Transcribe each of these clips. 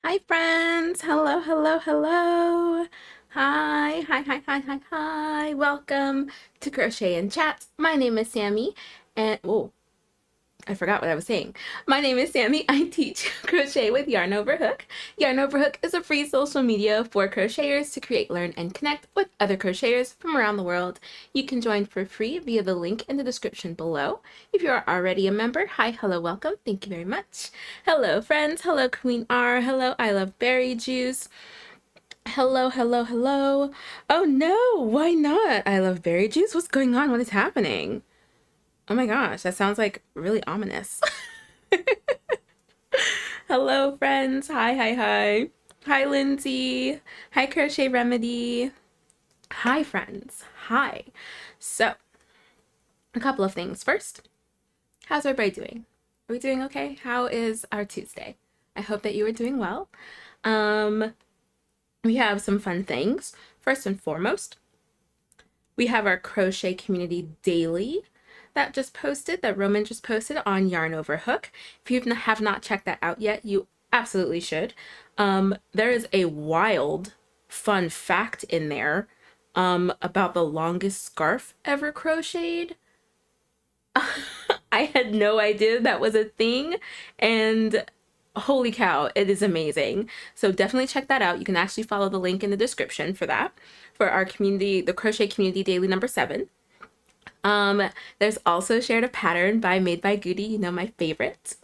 Hi friends! Hello, hello, hello! Hi. Welcome to Crochet and Chat. My name is Sammy and I forgot what I was saying. My name is Sammy. I teach crochet with Yarn Over Hook. Yarn Over Hook is a free social media for crocheters to create, learn, and connect with other crocheters from around the world. You can join for free via the link in the description below. If you are already a member, hi, hello, welcome. Thank you very much. Hello, friends. Hello, Queen R. Hello, I love berry juice. Hello, hello, hello. Oh no, why not? I love berry juice. What's going on? What is happening? Oh my gosh, that sounds like really ominous. Hello, friends. Hi. Hi, Lindsay. Hi, Crochet Remedy. Hi, friends. Hi. So, a couple of things. First, how's everybody doing? Are we doing okay? How is our Tuesday? I hope that you are doing well. We have some fun things. First and foremost, we have our Crochet Community Daily that Roman just posted on Yarn Over Hook. If you have not checked that out yet, you absolutely should. There is a wild fun fact in there about the longest scarf ever crocheted. I had no idea that was a thing, and holy cow, it is amazing. So definitely check that out. You can actually follow the link in the description for that, for our community, the Crochet Community Daily number 7. There's also shared a pattern by Made by Goody, you know, my favorite.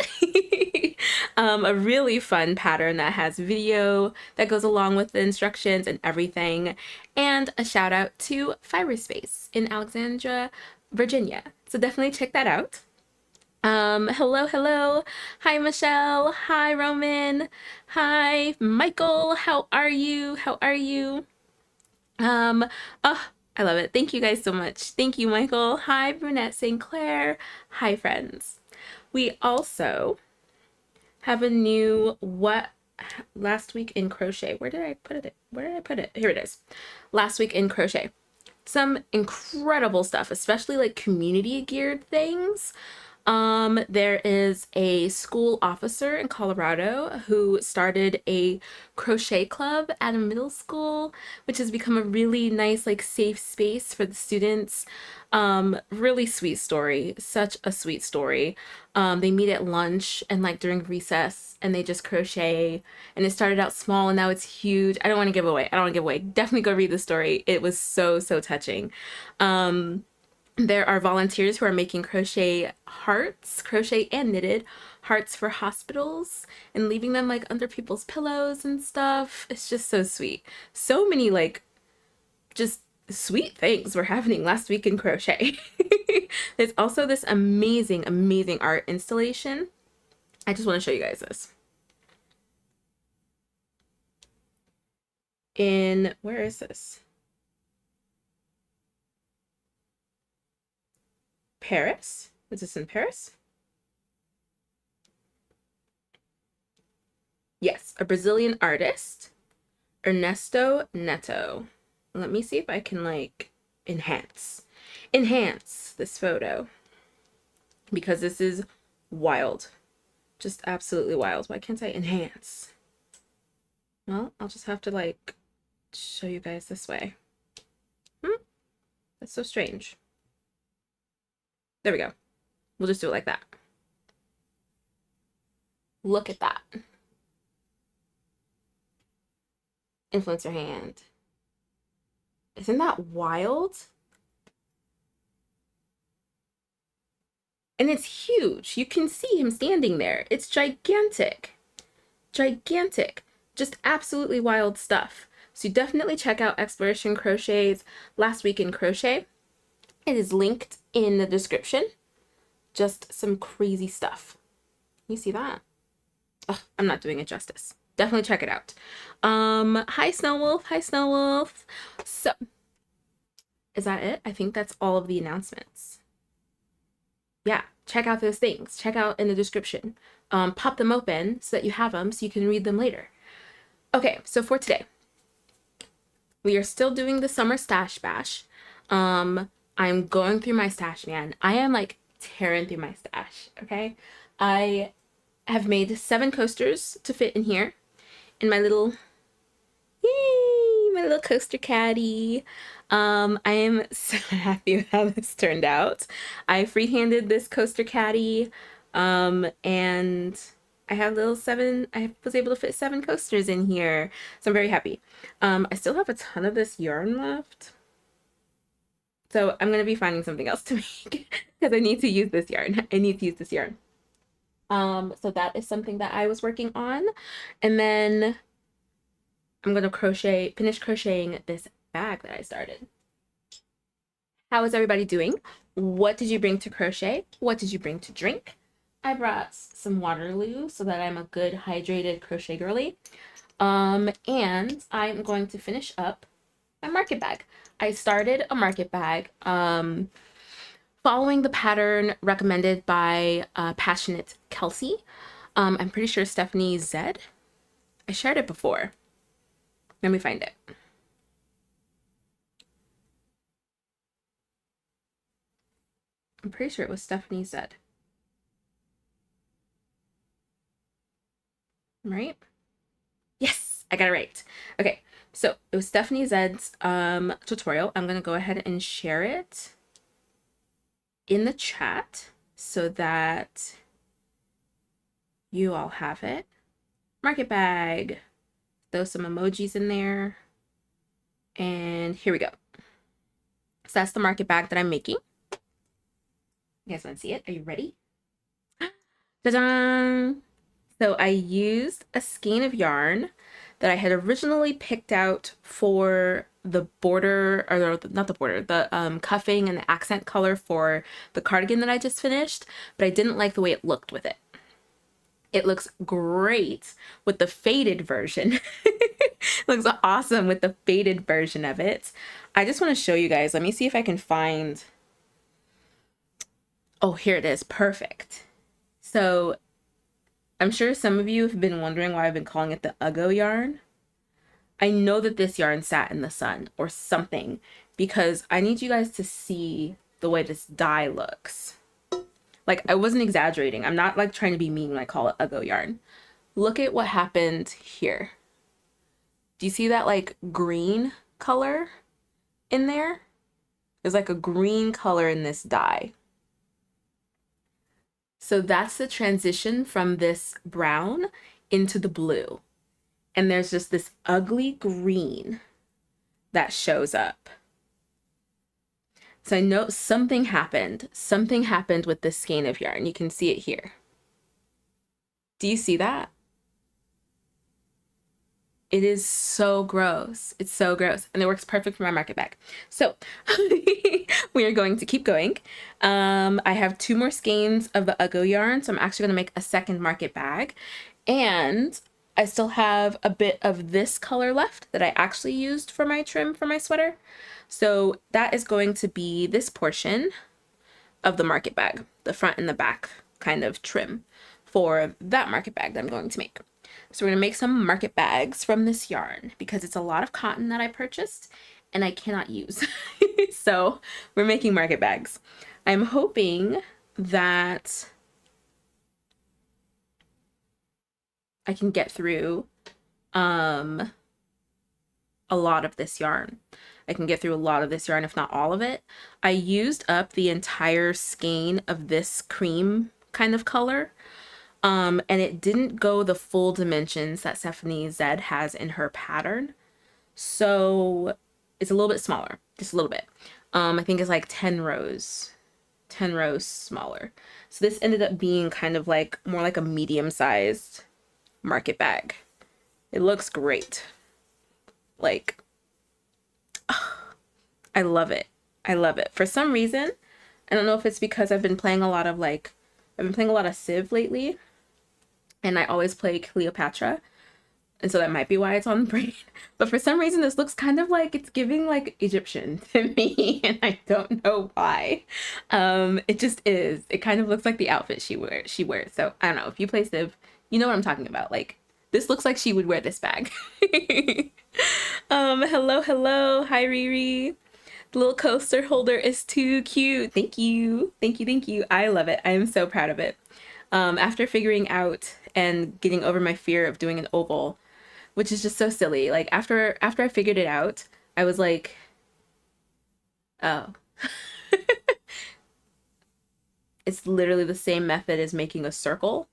A really fun pattern that has video that goes along with the instructions and everything. And a shout out to Fiberspace in Alexandria, Virginia. So definitely check that out. Hello. Hi, Michelle. Hi, Roman. Hi, Michael. How are you? Oh, I love it. Thank you guys so much. Thank you, Michael. Hi, Brunette St. Clair. Hi, friends. We also have a new last week in crochet. Where did I put it? Here it is. Last week in crochet. Some incredible stuff, especially like community geared things. There is a school officer in Colorado who started a crochet club at a middle school, which has become a really nice, like, safe space for the students. Really sweet story, such a sweet story. They meet at lunch and like during recess and they just crochet, and it started out small and now it's huge. I don't want to give away. Definitely go read the story. It was so touching. There are volunteers who are making crochet hearts, crochet and knitted hearts for hospitals and leaving them like under people's pillows and stuff. It's just so sweet. So many like just sweet things were happening last week in crochet. There's also this amazing art installation. I just want to show you guys this. Where is this? Paris? Is this in Paris? Yes, a Brazilian artist, Ernesto Neto. Let me see if I can like enhance this photo, because this is wild. Just absolutely wild. Why can't I enhance? Well, I'll just have to like show you guys this way. That's so strange. There we go. We'll just do it like that. Look at that. Influencer hand. Isn't that wild? And it's huge. You can see him standing there. It's gigantic. Just absolutely wild stuff. So definitely check out Exploration Crochet's Last Week in Crochet. It is linked in the description. Just some crazy stuff. You see that? Ugh, I'm not doing it justice. Definitely check it out. Hi Snowwolf. So, is that it? I think that's all of the announcements. Yeah, check out those things. Check out in the description. Pop them open so that you have them so you can read them later. Okay, so for today, we are still doing the summer stash bash. I'm going through my stash, man. I am like tearing through my stash, okay? I have made 7 coasters to fit in here, and my little, yay, my little coaster caddy. I am so happy with how this turned out. I freehanded this coaster caddy, and I have I was able to fit 7 coasters in here, so I'm very happy. I still have a ton of this yarn left, so I'm gonna be finding something else to make because I need to use this yarn. I need to use this yarn. So that is something that I was working on, and then I'm gonna finish crocheting this bag that I started. How is everybody doing? What did you bring to crochet? What did you bring to drink? I brought some Waterloo so that I'm a good hydrated crochet girly. And I'm going to finish up my market bag. I started a market bag following the pattern recommended by Passionate Kelsey. I'm pretty sure Stephanie Z. I shared it before. Let me find it. I'm pretty sure it was Stephanie Z. Right? Yes, I got it right. Okay, so it was Stephanie Z's tutorial. I'm gonna go ahead and share it in the chat so that you all have it. Market bag. Throw some emojis in there. And here we go. So that's the market bag that I'm making. You guys want to see it? Are you ready? Ta-da! So I used a skein of yarn that I had originally picked out for the border, or not the border, the cuffing and the accent color for the cardigan that I just finished, but I didn't like the way it looked with it. It looks great with the faded version. It looks awesome with the faded version of it. I just want to show you guys. Let me see if I can find. Oh, here it is. Perfect. So I'm sure some of you have been wondering why I've been calling it the Uggo yarn. I know that this yarn sat in the sun or something because I need you guys to see the way this dye looks. Like, I wasn't exaggerating. I'm not like trying to be mean when I call it Uggo yarn. Look at what happened here. Do you see that like green color in there? There's like a green color in this dye. So that's the transition from this brown into the blue. And there's just this ugly green that shows up. So I know something happened. Something happened with this skein of yarn. You can see it here. Do you see that? It is so gross. It's so gross. And it works perfect for my market bag. So we are going to keep going. I have 2 more skeins of the Uggo yarn. So I'm actually going to make a second market bag. And I still have a bit of this color left that I actually used for my trim for my sweater. So that is going to be this portion of the market bag, the front and the back kind of trim for that market bag that I'm going to make. So we're going to make some market bags from this yarn because it's a lot of cotton that I purchased and I cannot use. So we're making market bags. I'm hoping that I can get through a lot of this yarn. I can get through a lot of this yarn, if not all of it. I used up the entire skein of this cream kind of color. And it didn't go the full dimensions that Stephanie Z has in her pattern. So it's a little bit smaller, just a little bit. I think it's like 10 rows smaller. So this ended up being kind of like more like a medium-sized market bag. It looks great. Like, I love it. I love it. For some reason, I don't know if it's because I've been playing a lot of Civ lately. And I always play Cleopatra. And so that might be why it's on the brain. But for some reason, this looks kind of like it's giving like Egyptian to me. And I don't know why. It just is. It kind of looks like the outfit she wears. So I don't know. If you play Civ, you know what I'm talking about. Like, this looks like she would wear this bag. Hello. Hi, Riri. The little coaster holder is too cute. Thank you. I love it. I am so proud of it. After figuring out and getting over my fear of doing an oval which is just so silly. Like after I figured it out, I was like, oh. It's literally the same method as making a circle,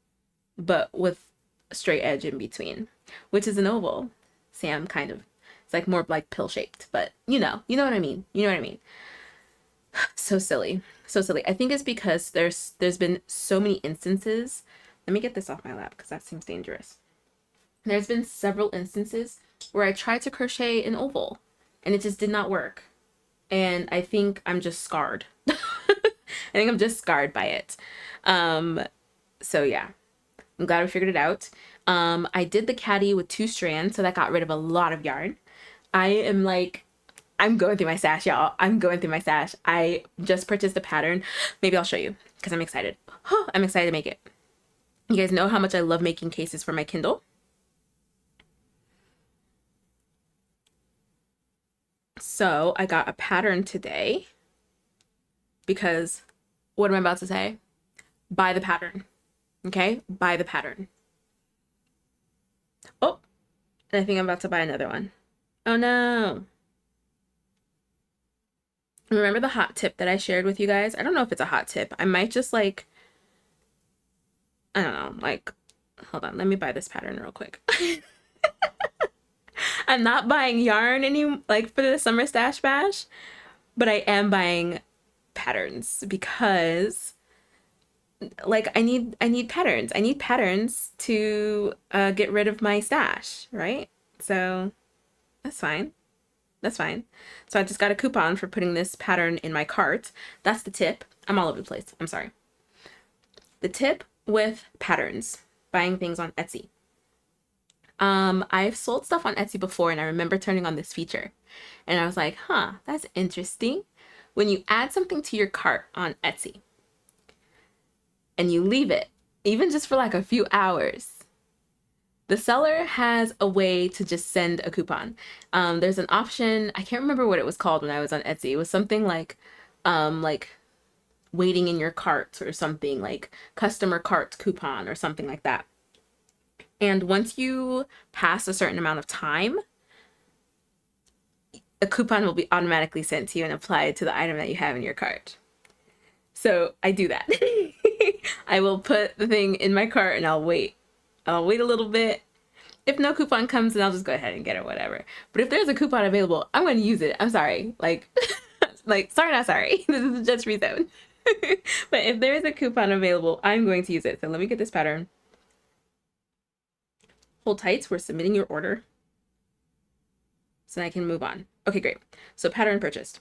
but with a straight edge in between, which is an oval. Sam kind of. It's like more like pill shaped, but you know what I mean. You know what I mean. So silly. So silly. I think it's because there's been so many instances. Let me get this off my lap because that seems dangerous. There's been several instances where I tried to crochet an oval and it just did not work. And I think I'm just scarred. I think I'm just scarred by it. So yeah, I'm glad we figured it out. I did the caddy with 2 strands, so that got rid of a lot of yarn. I'm going through my stash, y'all. I'm going through my stash. I just purchased a pattern. Maybe I'll show you because I'm excited. I'm excited to make it. You guys know how much I love making cases for my Kindle. So I got a pattern today because what am I about to say? Buy the pattern. Okay? Buy the pattern. Oh, and I think I'm about to buy another one. Oh no. Remember the hot tip that I shared with you guys? I don't know if it's a hot tip. I might just like, I don't know, like, hold on, let me buy this pattern real quick. I'm not buying yarn like for the summer stash bash, but I am buying patterns because like I need patterns. I need patterns to get rid of my stash, right? So that's fine. That's fine. So I just got a coupon for putting this pattern in my cart. That's the tip. I'm all over the place. I'm sorry. The tip with patterns, buying things on Etsy. I've sold stuff on Etsy before and I remember turning on this feature and I was like, huh, that's interesting. When you add something to your cart on Etsy and you leave it, even just for like a few hours, the seller has a way to just send a coupon. There's an option, I can't remember what it was called when I was on Etsy. It was something like waiting in your cart or something, like customer cart coupon or something like that. And once you pass a certain amount of time, a coupon will be automatically sent to you and applied to the item that you have in your cart. So I do that. I will put the thing in my cart and I'll wait. I'll wait a little bit. If no coupon comes, then I'll just go ahead and get it, whatever. But if there's a coupon available, I'm going to use it. I'm sorry. Like, sorry, not sorry. This is just rezone. But if there is a coupon available, I'm going to use it. So let me get this pattern. Hold tight. We're submitting your order. So I can move on. Okay, great. So pattern purchased.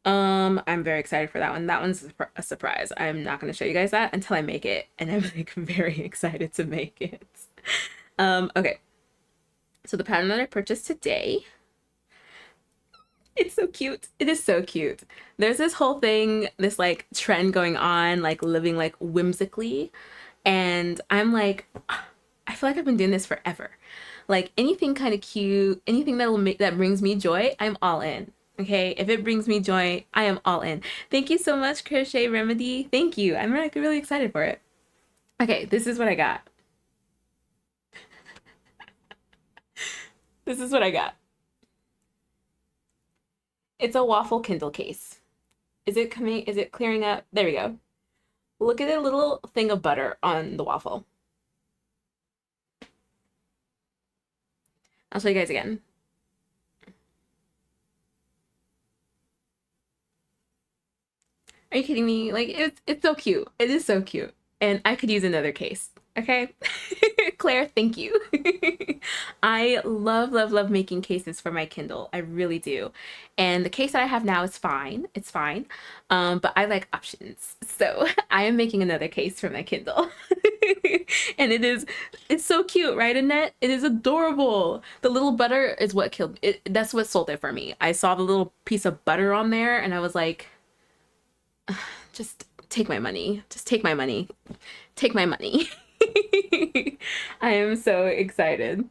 I'm very excited for that one. That one's a surprise. I'm not going to show you guys that until I make it. And I'm like very excited to make it. Okay. So the pattern that I purchased today, it's so cute. It is so cute. There's this whole thing, this like trend going on, like living like whimsically. And I'm like, I feel like I've been doing this forever. Like anything kind of cute, anything that brings me joy, I'm all in. Okay, if it brings me joy, I am all in. Thank you so much, Crochet Remedy. Thank you. I'm like really excited for it. Okay, this is what I got. This is what I got. It's a waffle Kindle case. Is it coming? Is it clearing up? There we go. Look at a little thing of butter on the waffle. I'll show you guys again. Are you kidding me? Like it's so cute. It is so cute. And I could use another case. Okay? Claire, thank you. I love, love, love making cases for my Kindle. I really do. And the case that I have now is fine. It's fine. But I like options. So I am making another case for my Kindle. And it's so cute, right, Annette? It is adorable. The little butter is what killed it. That's what sold it for me. I saw the little piece of butter on there and I was like, just take my money. Just take my money. Take my money. I am so excited.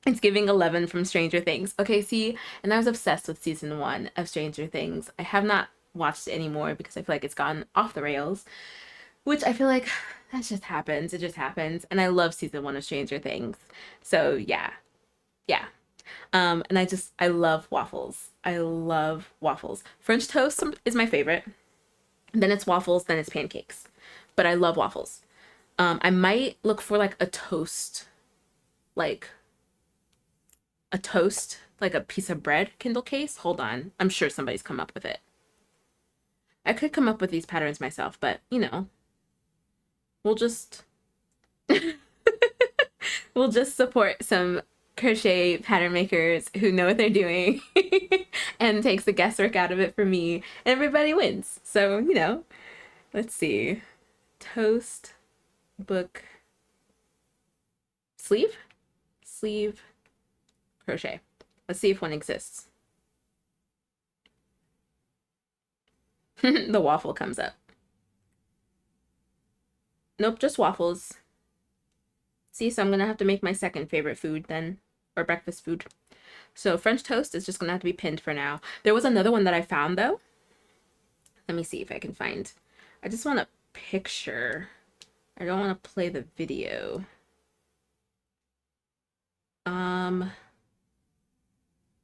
It's giving 11 from Stranger Things. Okay, see, and I was obsessed with season 1 of Stranger Things. I have not watched it anymore because I feel like it's gone off the rails, which I feel like that just happens. It just happens. And I love season 1 of Stranger Things. So yeah, Yeah. And I love waffles. I love waffles. French toast is my favorite. Then it's waffles, then it's pancakes. But I love waffles. I might look for like like a toast, like a piece of bread Kindle case. Hold on. I'm sure somebody's come up with it. I could come up with these patterns myself, but you know, we'll just we'll just support some crochet pattern makers who know what they're doing and takes the guesswork out of it for me, and everybody wins. So, you know, let's see. Toast book sleeve, sleeve crochet. Let's see if one exists. The waffle comes up. Nope, just waffles. See, so I'm gonna have to make my second favorite food then, or breakfast food. So French toast is just gonna have to be pinned for now. There was another one that I found though. Let me see if I can find. I just want a picture. I don't want to play the video.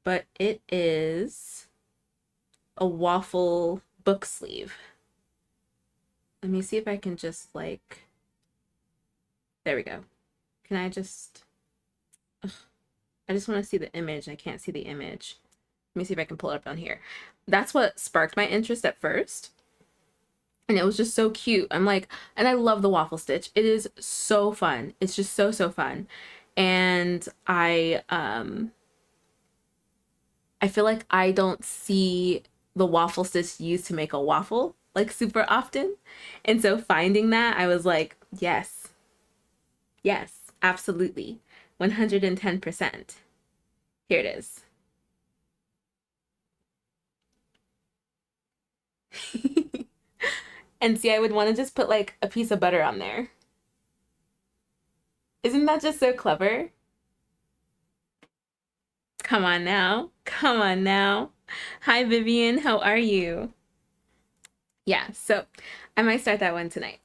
But it is a waffle book sleeve. Let me see if I can just like, there we go. Can I just, ugh, I just want to see the image. I can't see the image. Let me see if I can pull it up on here. That's what sparked my interest at first. And it was just so cute. I'm like, and I love the waffle stitch. It is so fun. It's just so, so fun. And I feel like I don't see the waffle stitch used to make a waffle like super often. And so finding that, I was like, yes, yes, absolutely. 110%. Here it is. And see, I would want to just put like a piece of butter on there. Isn't that just so clever? Come on now. Come on now. Hi, Vivian. How are you? Yeah, so I might start that one tonight.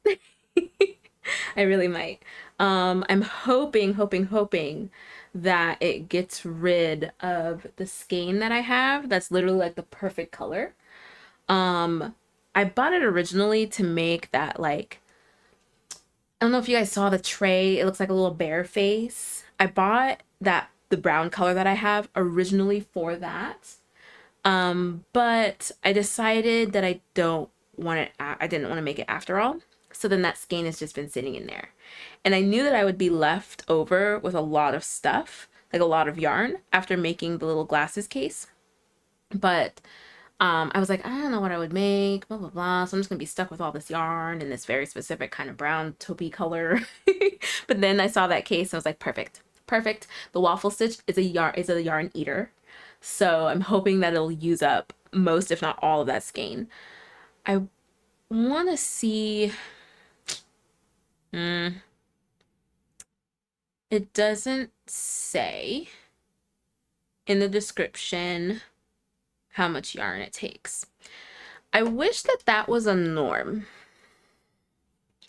I really might. I'm hoping that it gets rid of the skein that I have. That's literally like the perfect color. I bought it originally to make that like, I don't know if you guys saw the tray. It looks like a little bear face. I bought that, the brown color that I have originally for that. But I decided that I don't want it, I didn't want to make it after all. So then that skein has just been sitting in there. And I knew that I would be left over with a lot of stuff, like a lot of yarn after making the little glasses case. But I was like, I don't know what I would make, blah, blah, blah. So I'm just gonna be stuck with all this yarn and this very specific kind of brown taupey color. But then I saw that case and I was like, perfect, perfect. The waffle stitch is a yarn eater. So I'm hoping that it'll use up most, if not all of that skein. I want to see, it doesn't say in the description how much yarn it takes. I wish that that was a norm.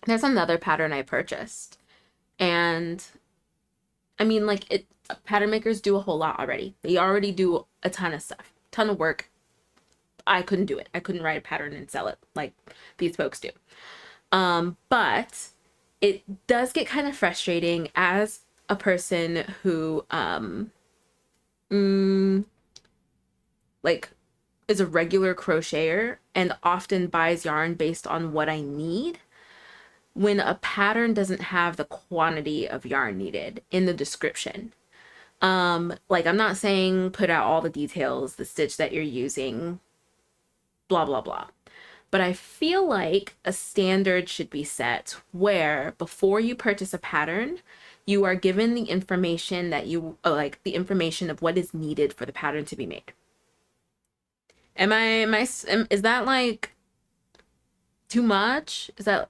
There's another pattern I purchased, and I mean, like, pattern makers do a whole lot already. They already do a ton of stuff, ton of work. I couldn't do it. I couldn't write a pattern and sell it like these folks do. But it does get kind of frustrating as a person who like is a regular crocheter and often buys yarn based on what I need, when a pattern doesn't have the quantity of yarn needed in the description. Like, I'm not saying put out all the details, the stitch that you're using, blah, blah, blah. But I feel like a standard should be set where before you purchase a pattern, you are given the information that like the information of what is needed for the pattern to be made. Is that like too much? Is that,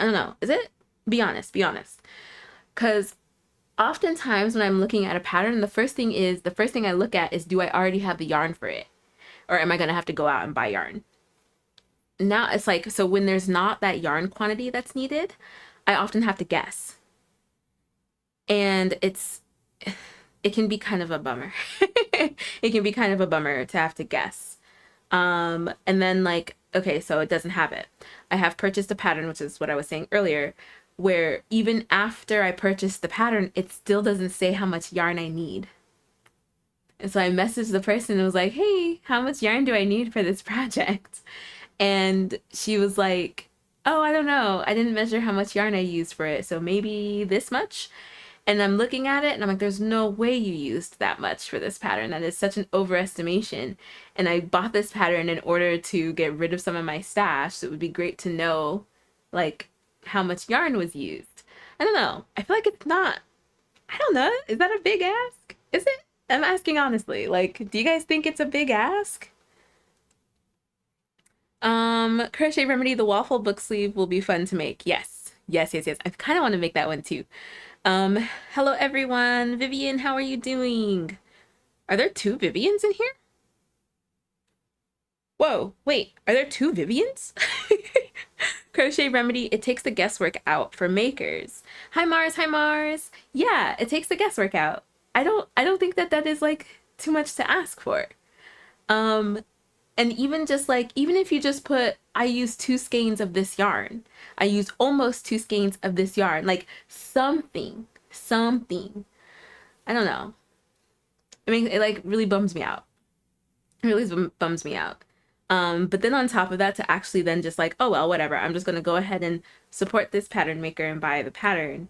I don't know. Is it? Be honest, be honest. Because oftentimes when I'm looking at a pattern, the first thing I look at is, do I already have the yarn for it? Or am I going to have to go out and buy yarn? Now it's like, so when there's not that yarn quantity that's needed, I often have to guess. And it it can be kind of a bummer. It can be kind of a bummer to have to guess. And then like, okay, so it doesn't have it. I have purchased a pattern, which is what I was saying earlier, where even after I purchased the pattern, it still doesn't say how much yarn I need. And so I messaged the person and was like, hey, how much yarn do I need for this project? And she was like, oh, I don't know. I didn't measure how much yarn I used for it. So maybe this much. And I'm looking at it and I'm like, there's no way you used that much for this pattern. That is such an overestimation. And I bought this pattern in order to get rid of some of my stash. So it would be great to know like how much yarn was used. I don't know. I feel like it's not, I don't know. Is that a big ask? Is it? I'm asking honestly. Like, do you guys think it's a big ask? Crochet Remedy, the waffle book sleeve will be fun to make. Yes. Yes, yes, yes. I kind of want to make that one too. Hello everyone. Vivian, how are you doing? Are there two Vivians in here? Whoa, wait, are there two Vivians? Crochet Remedy, it takes the guesswork out for makers. Hi Mars, hi Mars. Yeah, it takes the guesswork out. I don't think that that is like too much to ask for. And even just like, even if you just put, I use 2 skeins of this yarn. I use almost 2 skeins of this yarn. Like something. I don't know. I mean, it like really bums me out. It really bums me out. But then on top of that, to actually then just like, oh, well, whatever. I'm just going to go ahead and support this pattern maker and buy the pattern.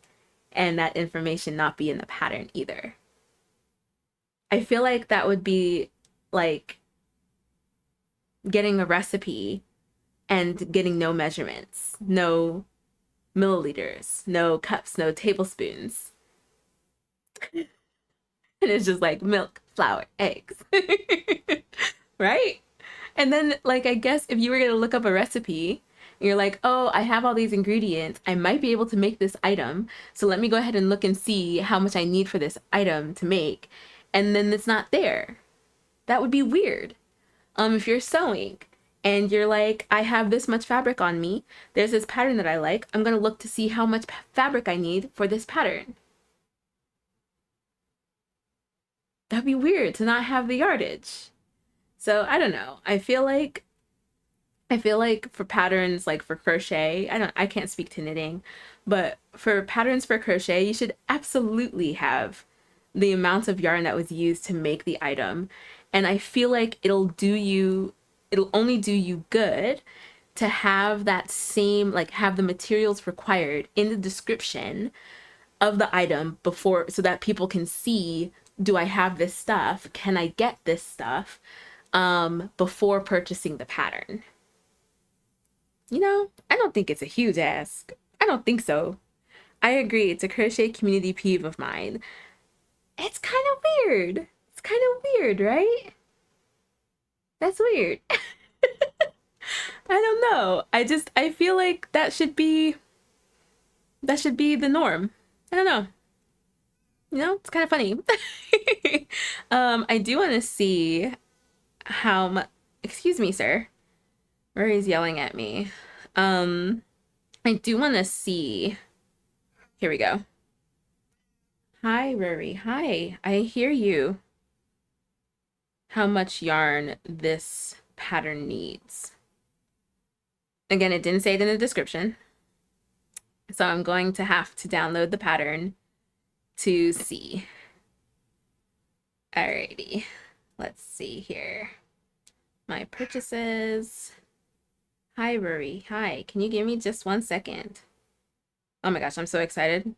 And that information not be in the pattern either. I feel like that would be like getting a recipe and getting no measurements, no milliliters, no cups, no tablespoons. And it's just like milk, flour, eggs. Right? And then like, I guess if you were going to look up a recipe, you're like, oh, I have all these ingredients. I might be able to make this item. So let me go ahead and look and see how much I need for this item to make. And then it's not there. That would be weird. If you're sewing and you're like, I have this much fabric on me, there's this pattern that I like, I'm going to look to see how much fabric I need for this pattern. That'd be weird to not have the yardage. So I don't know. I feel like for patterns like for crochet, I can't speak to knitting, but for patterns for crochet, you should absolutely have the amount of yarn that was used to make the item. And I feel like it'll only do you good to have that same, like have the materials required in the description of the item before, so that people can see, do I have this stuff? Can I get this stuff? Before purchasing the pattern. You know, I don't think it's a huge ask. I don't think so. I agree. It's a crochet community peeve of mine. It's kind of weird. It's kind of weird, right? That's weird. I don't know. I feel like that should be the norm. I don't know. You know, it's kind of funny. I do want to see how much, excuse me, sir. Rory's yelling at me. I do want to see, here we go. Hi, Rory. Hi, I hear you. How much yarn this pattern needs. Again, it didn't say it in the description. So I'm going to have to download the pattern to see. Alrighty, let's see here. My purchases. Hi, Rory. Hi, can you give me just 1 second? Oh my gosh, I'm so excited.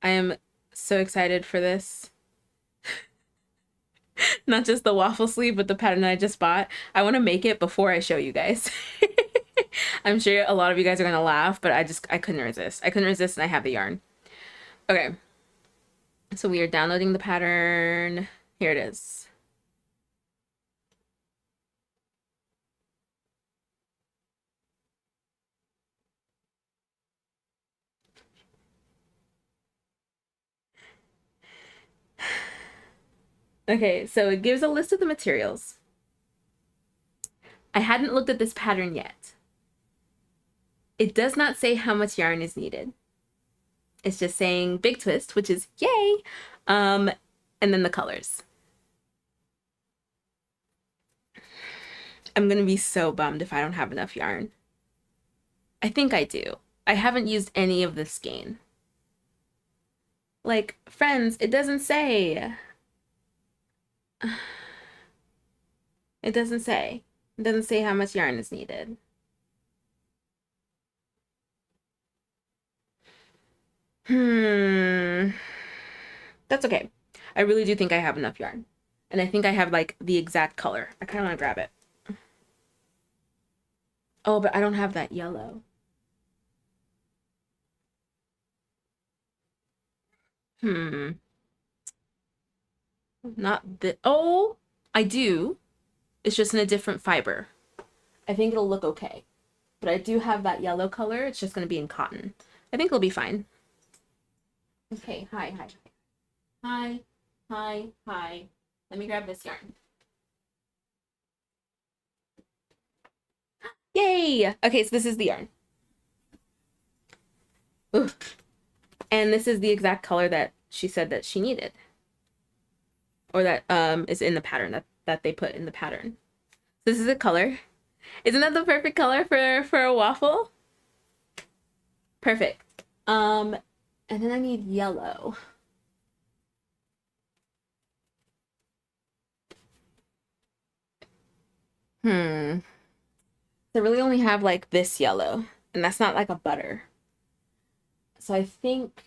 I am so excited for this. Not just the waffle sleeve, but the pattern that I just bought. I want to make it before I show you guys. I'm sure a lot of you guys are gonna laugh, but I couldn't resist. I couldn't resist, and I have the yarn. Okay. So we are downloading the pattern. Here it is. Okay, so it gives a list of the materials. I hadn't looked at this pattern yet. It does not say how much yarn is needed. It's just saying big twist, which is yay. and then the colors. I'm gonna be so bummed if I don't have enough yarn. I think I do. I haven't used any of this skein. Like, friends, it doesn't say. It doesn't say. It doesn't say how much yarn is needed. That's okay. I really do think I have enough yarn. And I think I have like the exact color. I kind of want to grab it. Oh, but I don't have that yellow. Not the, oh, I do. It's just in a different fiber. I think it'll look okay. But I do have that yellow color. It's just going to be in cotton. I think it'll be fine. Okay, hi. Hi. Let me grab this yarn. Yay! Okay, so this is the yarn. Ooh. And this is the exact color that she said that she needed. Or that is in the pattern, that they put in the pattern. This is a color. Isn't that the perfect color for a waffle? Perfect. And then I need yellow. I really only have like this yellow, and that's not like a butter. So I think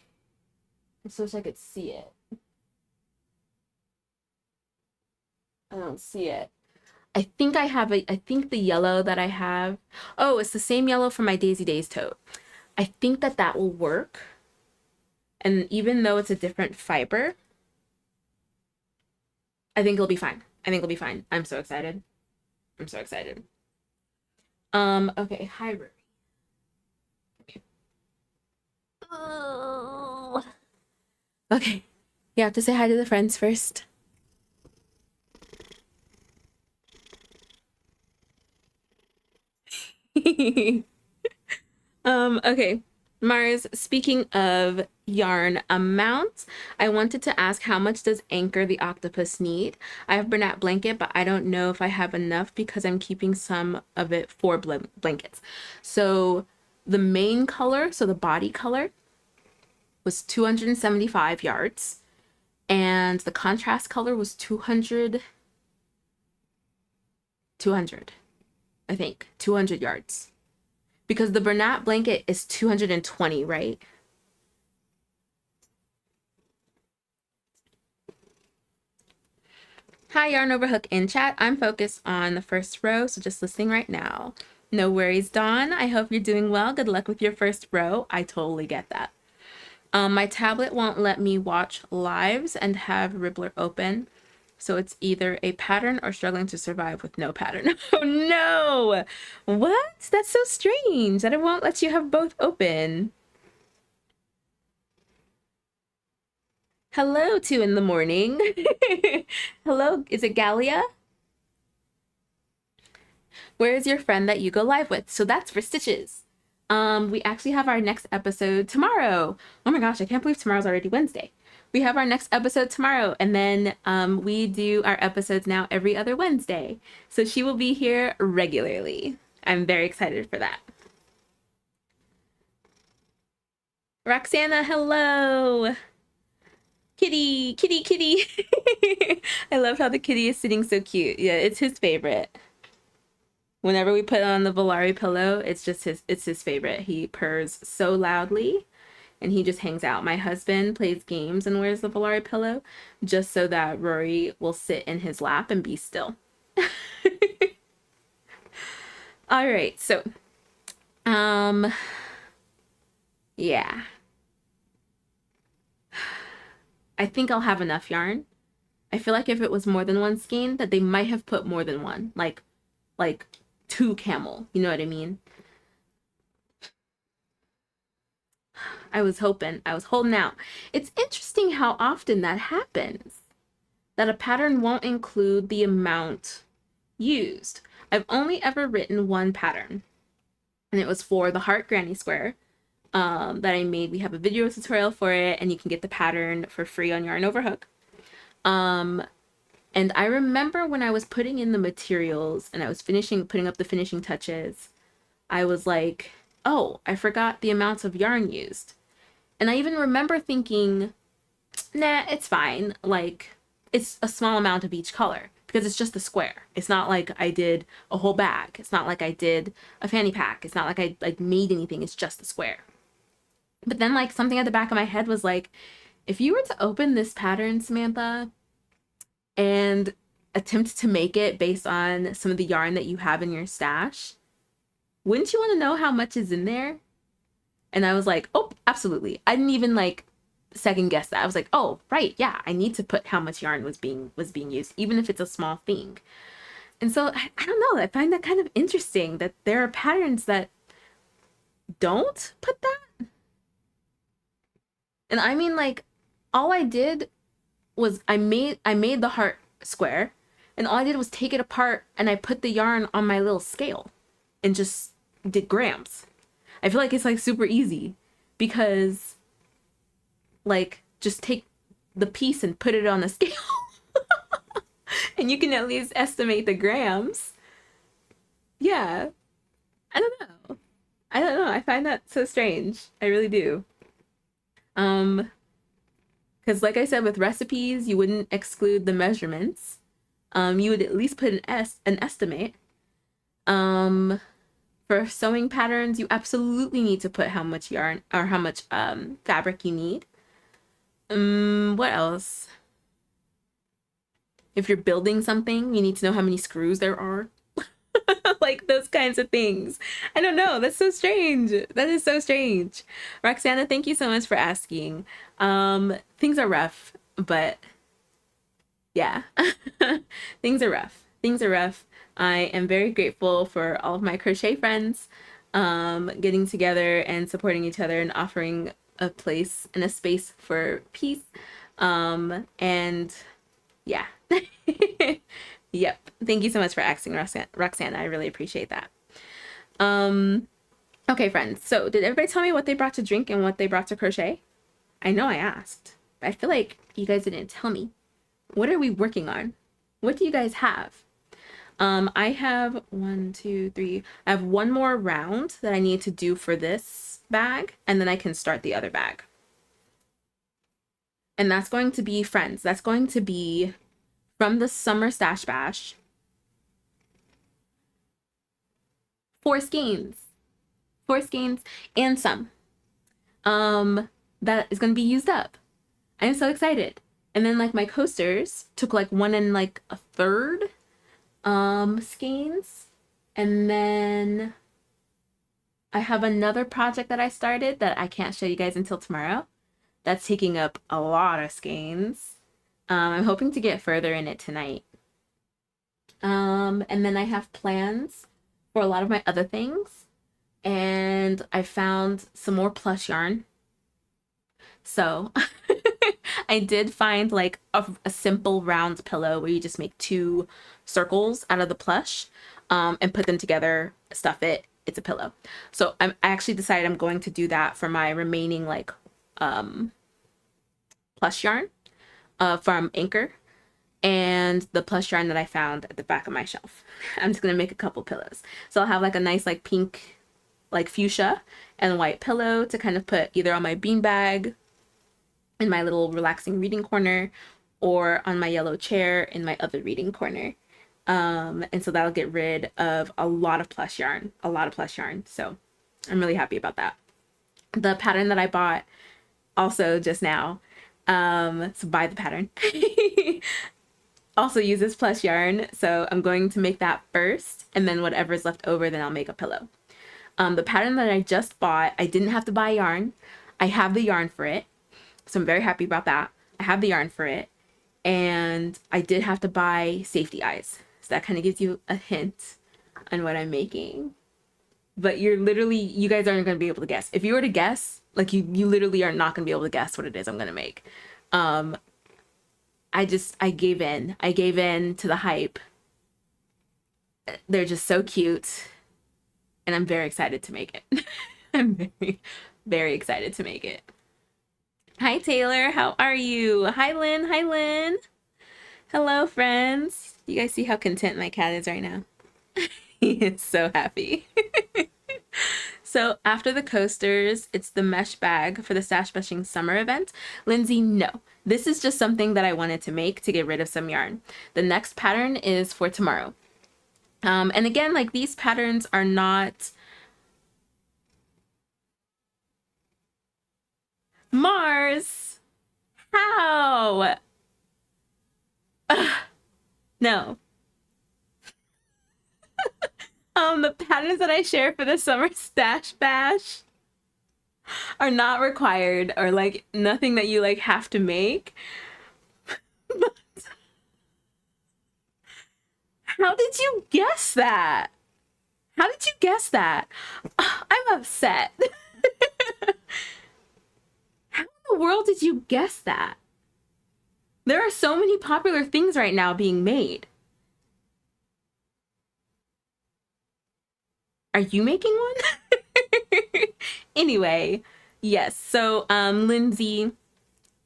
I just wish I could see it. I don't see it. I think the yellow that I have, oh, it's the same yellow from my Daisy Days tote. I think that will work. And even though it's a different fiber, I think it'll be fine. I'm so excited. Okay, hi, Ruby. Okay. Oh. Okay, you have to say hi to the friends first. Okay. Mars, speaking of yarn amounts, I wanted to ask, how much does Anchor the octopus need? I have Bernat blanket, but I don't know if I have enough because I'm keeping some of it for blankets. So the main color, so the body color, was 275 yards, and the contrast color was 200, I think, 200 yards. Because the Bernat blanket is 220, right? Hi, Yarn Overhook in chat. I'm focused on the first row, so just listening right now. No worries, Dawn. I hope you're doing well. Good luck with your first row. I totally get that. My tablet won't let me watch lives and have Ribbler open. So it's either a pattern or struggling to survive with no pattern. Oh no! What? That's so strange that it won't let you have both open. Hello, 2 in the morning. Hello, is it Galia? Where is your friend that you go live with? So that's for Stitches. We actually have our next episode tomorrow. Oh my gosh, I can't believe tomorrow's already Wednesday. We have our next episode tomorrow, and then we do our episodes now every other Wednesday. So she will be here regularly. I'm very excited for that. Roxana, hello. Kitty. I love how the kitty is sitting so cute. Yeah, it's his favorite. Whenever we put on the Volare pillow, it's his favorite. He purrs so loudly. And he just hangs out. My husband plays games and wears the Volare pillow just so that Rory will sit in his lap and be still. All right, so yeah. I think I'll have enough yarn. I feel like if it was more than one skein, that they might have put more than one, like 2 camel, you know what I mean? I was holding out. It's interesting how often that happens, that a pattern won't include the amount used. I've only ever written one pattern, and it was for the Heart Granny Square that I made. We have a video tutorial for it, and you can get the pattern for free on Yarn Overhook. And I remember when I was putting in the materials and I was putting up the finishing touches, I was like, oh, I forgot the amounts of yarn used. And I even remember thinking, nah, it's fine. Like, it's a small amount of each color because it's just a square. It's not like I did a whole bag. It's not like I did a fanny pack. It's not like I like made anything. It's just a square. But then like something at the back of my head was like, if you were to open this pattern, Samantha, and attempt to make it based on some of the yarn that you have in your stash, wouldn't you want to know how much is in there? And I was like, oh, absolutely. I didn't even like second guess that. I was like, oh, right, yeah, I need to put how much yarn was being used, even if it's a small thing. And so I don't know, I find that kind of interesting that there are patterns that don't put that. And I mean, like, all I did was I made the heart square, and all I did was take it apart and I put the yarn on my little scale and just did grams. I feel like it's like super easy because like just take the piece and put it on a scale and you can at least estimate the grams. Yeah. I don't know. I don't know. I find that so strange. I really do. Because like I said, with recipes, you wouldn't exclude the measurements. You would at least put an estimate. For sewing patterns, you absolutely need to put how much yarn or how much fabric you need. What else? If you're building something, you need to know how many screws there are. Like those kinds of things. I don't know. That's so strange. That is so strange. Roxana, thank you so much for asking. Things are rough, but yeah, things are rough. Things are rough. I am very grateful for all of my crochet friends getting together and supporting each other and offering a place and a space for peace. And yeah. Yep. Thank you so much for asking, Roxana. I really appreciate that. Okay, friends. So did everybody tell me what they brought to drink and what they brought to crochet? I know I asked, but I feel like you guys didn't tell me. What are we working on? What do you guys have? I have 1, 2, 3. I have one more round that I need to do for this bag, and then I can start the other bag. And that's going to be, friends, that's going to be from the Summer Stash Bash. 4 skeins. 4 skeins and some. That is going to be used up. I'm so excited. And then like my coasters took like 1 1/3 skeins. And then I have another project that I started that I can't show you guys until tomorrow. That's taking up a lot of skeins. I'm hoping to get further in it tonight. And then I have plans for a lot of my other things. And I found some more plush yarn. So I did find like a simple round pillow where you just make 2 circles out of the plush and put them together, stuff it. It's a pillow. So I actually decided I'm going to do that for my remaining like plush yarn from Anchor and the plush yarn that I found at the back of my shelf. I'm just going to make a couple pillows. So I'll have like a nice like pink, like fuchsia and white pillow to kind of put either on my beanbag in my little relaxing reading corner or on my yellow chair in my other reading corner. And so that'll get rid of a lot of plush yarn, So I'm really happy about that. The pattern that I bought also just now, so buy the pattern, also uses plush yarn. So I'm going to make that first, and then whatever's left over, then I'll make a pillow. The pattern that I just bought, I didn't have to buy yarn. I have the yarn for it. So I'm very happy about that. I have the yarn for it. And I did have to buy safety eyes. So that kind of gives you a hint on what I'm making. But you guys aren't going to be able to guess. If you were to guess, like you literally are not going to be able to guess what it is I'm going to make. I gave in. I gave in to the hype. They're just so cute. And I'm very excited to make it. I'm very, very excited to make it. Hi, Taylor. How are you? Hi, Lynn. Hi, Lynn. Hello, friends. You guys see how content my cat is right now? He is so happy. So after the coasters, it's the mesh bag for the Stash Bashing summer event. Lindsay, no. This is just something that I wanted to make to get rid of some yarn. The next pattern is for tomorrow. And again, like these patterns are not... Mars! How? Ugh, no. The patterns that I share for the summer stash bash are not required or like nothing that you like have to make. How did you guess that? How did you guess that? I'm upset. How in the world did you guess that? There are so many popular things right now being made. Are you making one? Anyway, yes. So, Lindsay,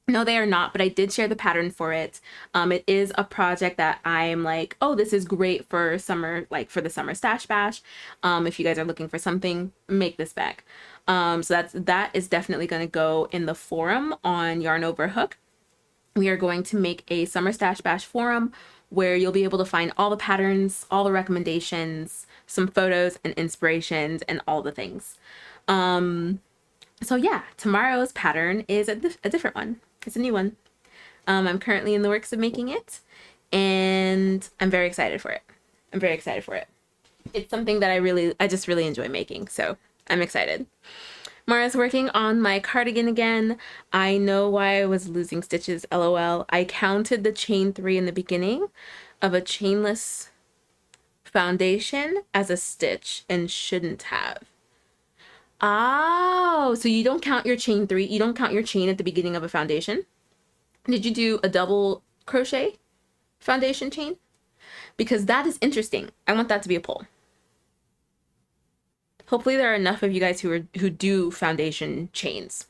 no, they are not, but I did share the pattern for it. It is a project that I'm like, oh, this is great for summer, like for the summer stash bash. If you guys are looking for something, make this bag. So that is definitely going to go in the forum on Yarn Over Hook. We are going to make a summer stash bash forum where you'll be able to find all the patterns, all the recommendations, some photos and inspirations, and all the things. So yeah, tomorrow's pattern is a different one. It's a new one. I'm currently in the works of making it, and I'm very excited for it. I'm very excited for it. It's something that I just really enjoy making, so I'm excited. Mara's working on my cardigan again. I know why I was losing stitches, LOL. I counted the chain 3 in the beginning of a chainless foundation as a stitch and shouldn't have. Oh, so you don't count your chain 3, you don't count your chain at the beginning of a foundation? Did you do a double crochet foundation chain? Because that is interesting. I want that to be a poll. Hopefully there are enough of you guys who do foundation chains.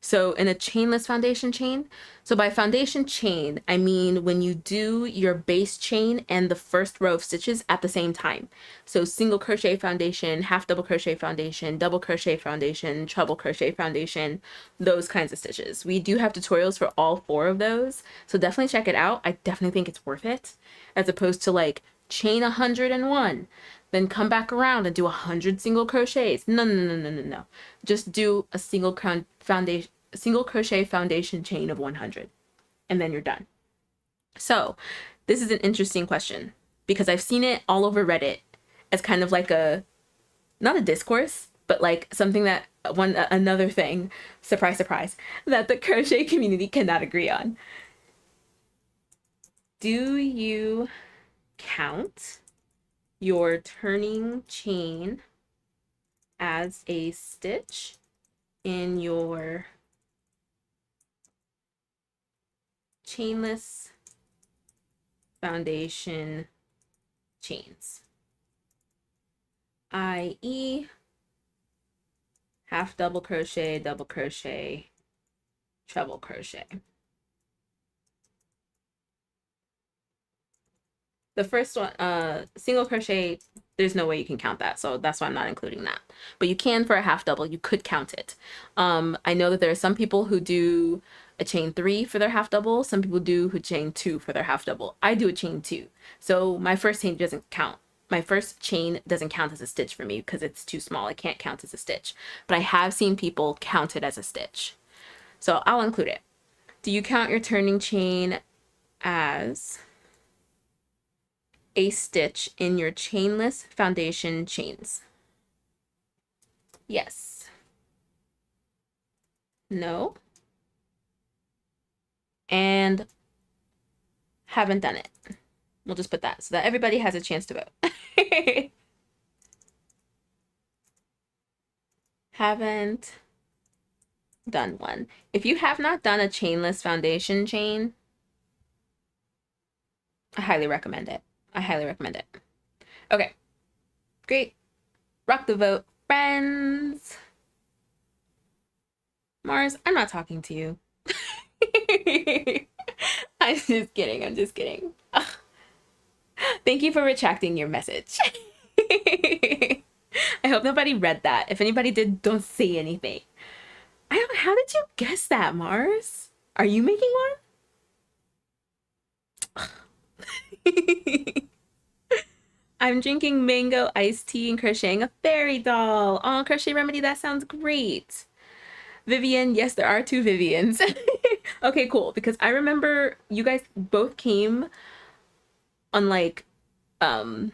So in a chainless foundation chain, so by foundation chain, I mean when you do your base chain and the first row of stitches at the same time. So single crochet foundation, half double crochet foundation, double crochet foundation, treble crochet foundation, those kinds of stitches. We do have tutorials for all 4 of those, so definitely check it out. I definitely think it's worth it, as opposed to like chain 101, then come back around and do 100 single crochets. No. Just do a single crochet foundation chain of 100, and then you're done. So this is an interesting question because I've seen it all over Reddit as kind of like not a discourse, but like something that another thing, surprise, surprise, that the crochet community cannot agree on. Do you count your turning chain as a stitch in your chainless foundation chains, i.e. half double crochet, double crochet, treble crochet? The first one, single crochet, there's no way you can count that, so that's why I'm not including that. But you can for a half double, you could count it. I know that there are some people who do a chain 3 for their half double, some people do who chain 2 for their half double. I do a chain 2, so my first chain doesn't count. My first chain doesn't count as a stitch for me because it's too small. I can't count as a stitch, but I have seen people count it as a stitch, so I'll include it. Do you count your turning chain as a stitch in your chainless foundation chains? Yes. No. And haven't done it. We'll just put that so that everybody has a chance to vote. Haven't done one. If you have not done a chainless foundation chain, I highly recommend it. I highly recommend it. Okay, great. Rock the vote, friends. Mars, I'm not talking to you. I'm just kidding. I'm just kidding. Ugh. Thank you for retracting your message. I hope nobody read that. If anybody did, don't say anything. I don't, how did you guess that, Mars? Are you making one? I'm drinking mango iced tea and crocheting a fairy doll. Oh, Crochet Remedy, that sounds great. Vivian, yes, there are two Vivians. Okay, cool. Because I remember you guys both came on like um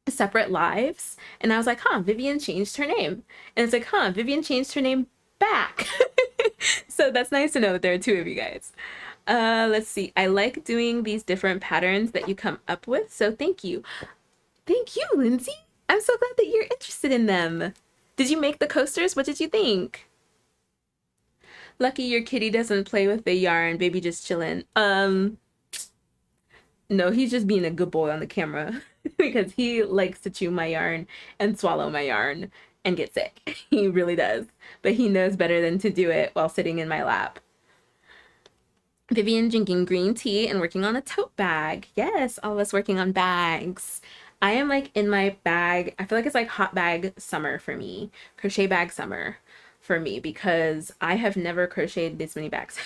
separate lives, and I was like, huh, Vivian changed her name. And it's like, huh, Vivian changed her name back. So that's nice to know that there are two of you guys. Let's see. I like doing these different patterns that you come up with. So thank you. Thank you, Lindsay. I'm so glad that you're interested in them. Did you make the coasters? What did you think? Lucky your kitty doesn't play with the yarn, baby just chilling. No, he's just being a good boy on the camera because he likes to chew my yarn and swallow my yarn and get sick. He really does. But he knows better than to do it while sitting in my lap. Vivian drinking green tea and working on a tote bag. Yes, all of us working on bags. I am like in my bag. I feel like it's like hot bag summer for me. Crochet bag summer for me because I have never crocheted this many bags.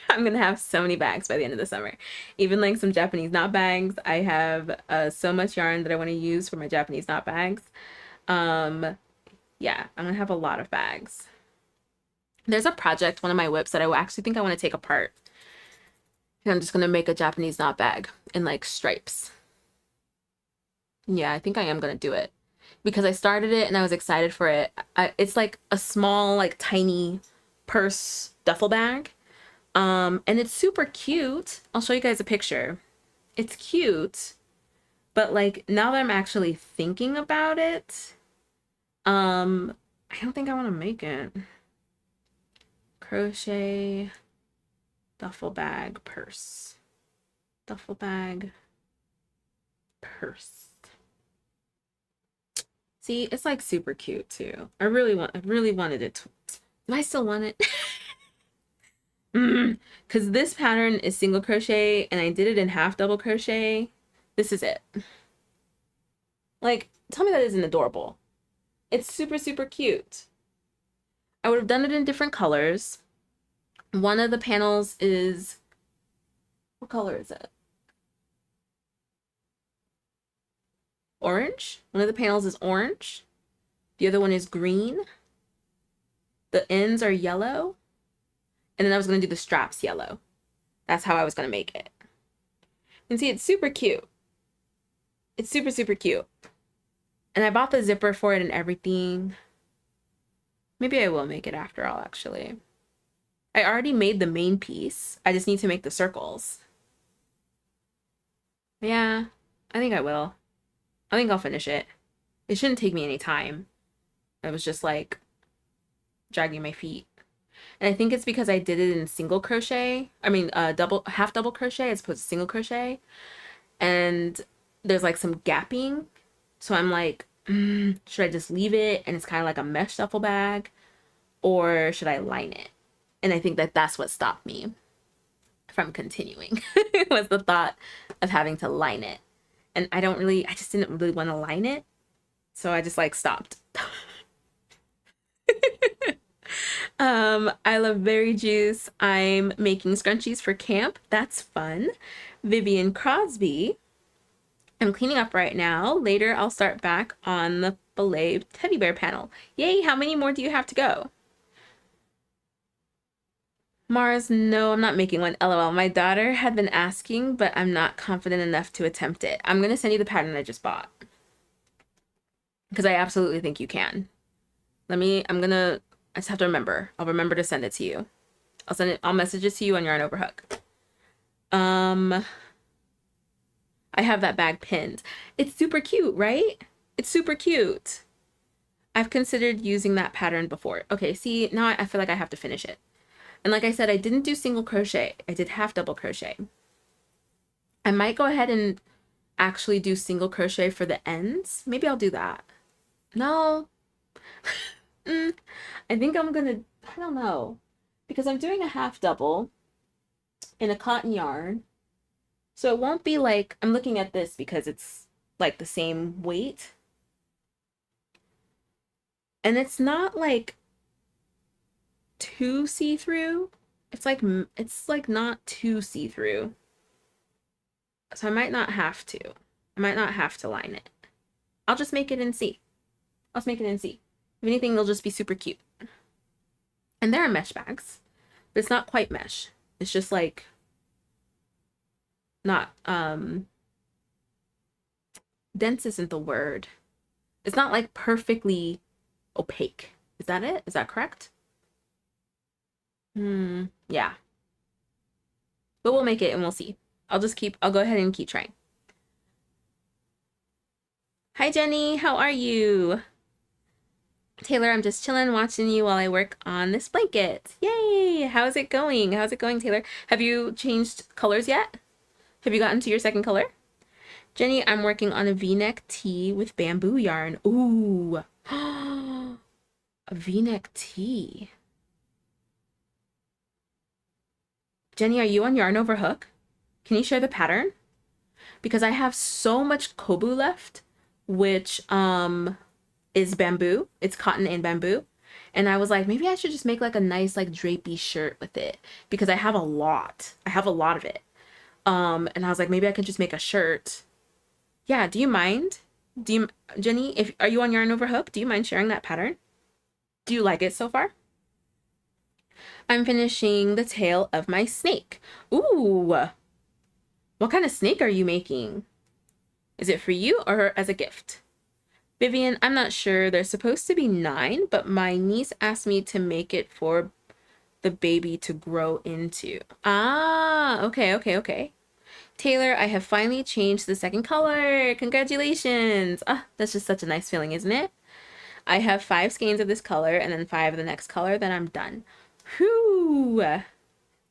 I'm gonna have so many bags by the end of the summer. Even like some Japanese knot bags. I have so much yarn that I want to use for my Japanese knot bags. Yeah, I'm gonna have a lot of bags. There's a project, one of my whips, that I actually think I want to take apart. And I'm just gonna make a Japanese knot bag in like stripes. Yeah, I think I am gonna do it because I started it and I was excited for it. It's like a small, like tiny purse duffel bag. And it's super cute. I'll show you guys a picture. It's cute, but like now that I'm actually thinking about it, I don't think I want to make it. Crochet duffel bag purse. Duffel bag purse. See, it's like super cute too. I really wanted it to, do I still want it? Because this pattern is single crochet and I did it in half double crochet. This is it. Like, tell me that isn't adorable. It's super, super cute. I would have done it in different colors. One of the panels is, what color is it? Orange. One of the panels is orange. The other one is green. The ends are yellow. And then I was going to do the straps yellow. That's how I was going to make it. And see, it's super cute. It's super, super cute. And I bought the zipper for it and everything. Maybe I will make it after all, actually. I already made the main piece. I just need to make the circles. Yeah, I think I will. I think I'll finish it. It shouldn't take me any time. I was just like dragging my feet. And I think it's because I did it in single crochet. I mean, half double crochet as opposed to single crochet. And there's like some gapping. So I'm like, should I just leave it? And it's kind of like a mesh duffel bag. Or should I line it? And I think that that's what stopped me from continuing. Was the thought of having to line it. And I just didn't really want to line it. So I just like stopped. I love berry juice. I'm making scrunchies for camp. That's fun. Vivian Crosby. I'm cleaning up right now. Later, I'll start back on the filet teddy bear panel. Yay, how many more do you have to go? Mars, no, I'm not making one. LOL. My daughter had been asking, but I'm not confident enough to attempt it. I'm going to send you the pattern I just bought. Because I absolutely think you can. I just have to remember. I'll remember to send it to you. I'll message it to you on Yarn Overhook. I have that bag pinned. It's super cute, right? It's super cute. I've considered using that pattern before. Okay, see, now I feel like I have to finish it. And like I said, I didn't do single crochet. I did half double crochet. I might go ahead and actually do single crochet for the ends. Maybe I'll do that. No. I think I'm gonna, I don't know. Because I'm doing a half double. in a cotton yarn. So it won't be like, I'm looking at this because it's like the same weight. And it's not like too see-through. It's like not too see-through. So I might not have to. I might not have to line it. I'll just make it in C. I'll just make it in C. If anything, it'll just be super cute. And there are mesh bags, but it's not quite mesh. It's just like not dense isn't the word. It's not like perfectly opaque. Is that it? Is that correct? Yeah. But we'll make it and we'll see. I'll go ahead and keep trying. Hi Jenny, how are you? Taylor, I'm just chilling watching you while I work on this blanket. Yay! How's it going? How's it going, Taylor? Have you changed colors yet? Have you gotten to your second color? Jenny, I'm working on a V-neck tee with bamboo yarn. Ooh. A V-neck tee. Jenny, are you on Yarn Over Hook? Can you share the pattern? Because I have so much kobu left, which is bamboo. It's cotton and bamboo. And I was like, maybe I should just make like a nice like drapey shirt with it because I have a lot. I have a lot of it. And I was like, maybe I could just make a shirt. Yeah, do you mind? Jenny, are you on Yarn Over Hook? Do you mind sharing that pattern? Do you like it so far? I'm finishing the tail of my snake. Ooh. What kind of snake are you making? Is it for you or as a gift? Vivian, I'm not sure. There's supposed to be 9, but my niece asked me to make it for the baby to grow into. Ah, okay. Taylor, I have finally changed the second color. Congratulations. Ah, that's just such a nice feeling, isn't it? I have 5 skeins of this color and then 5 of the next color, then I'm done. Whew.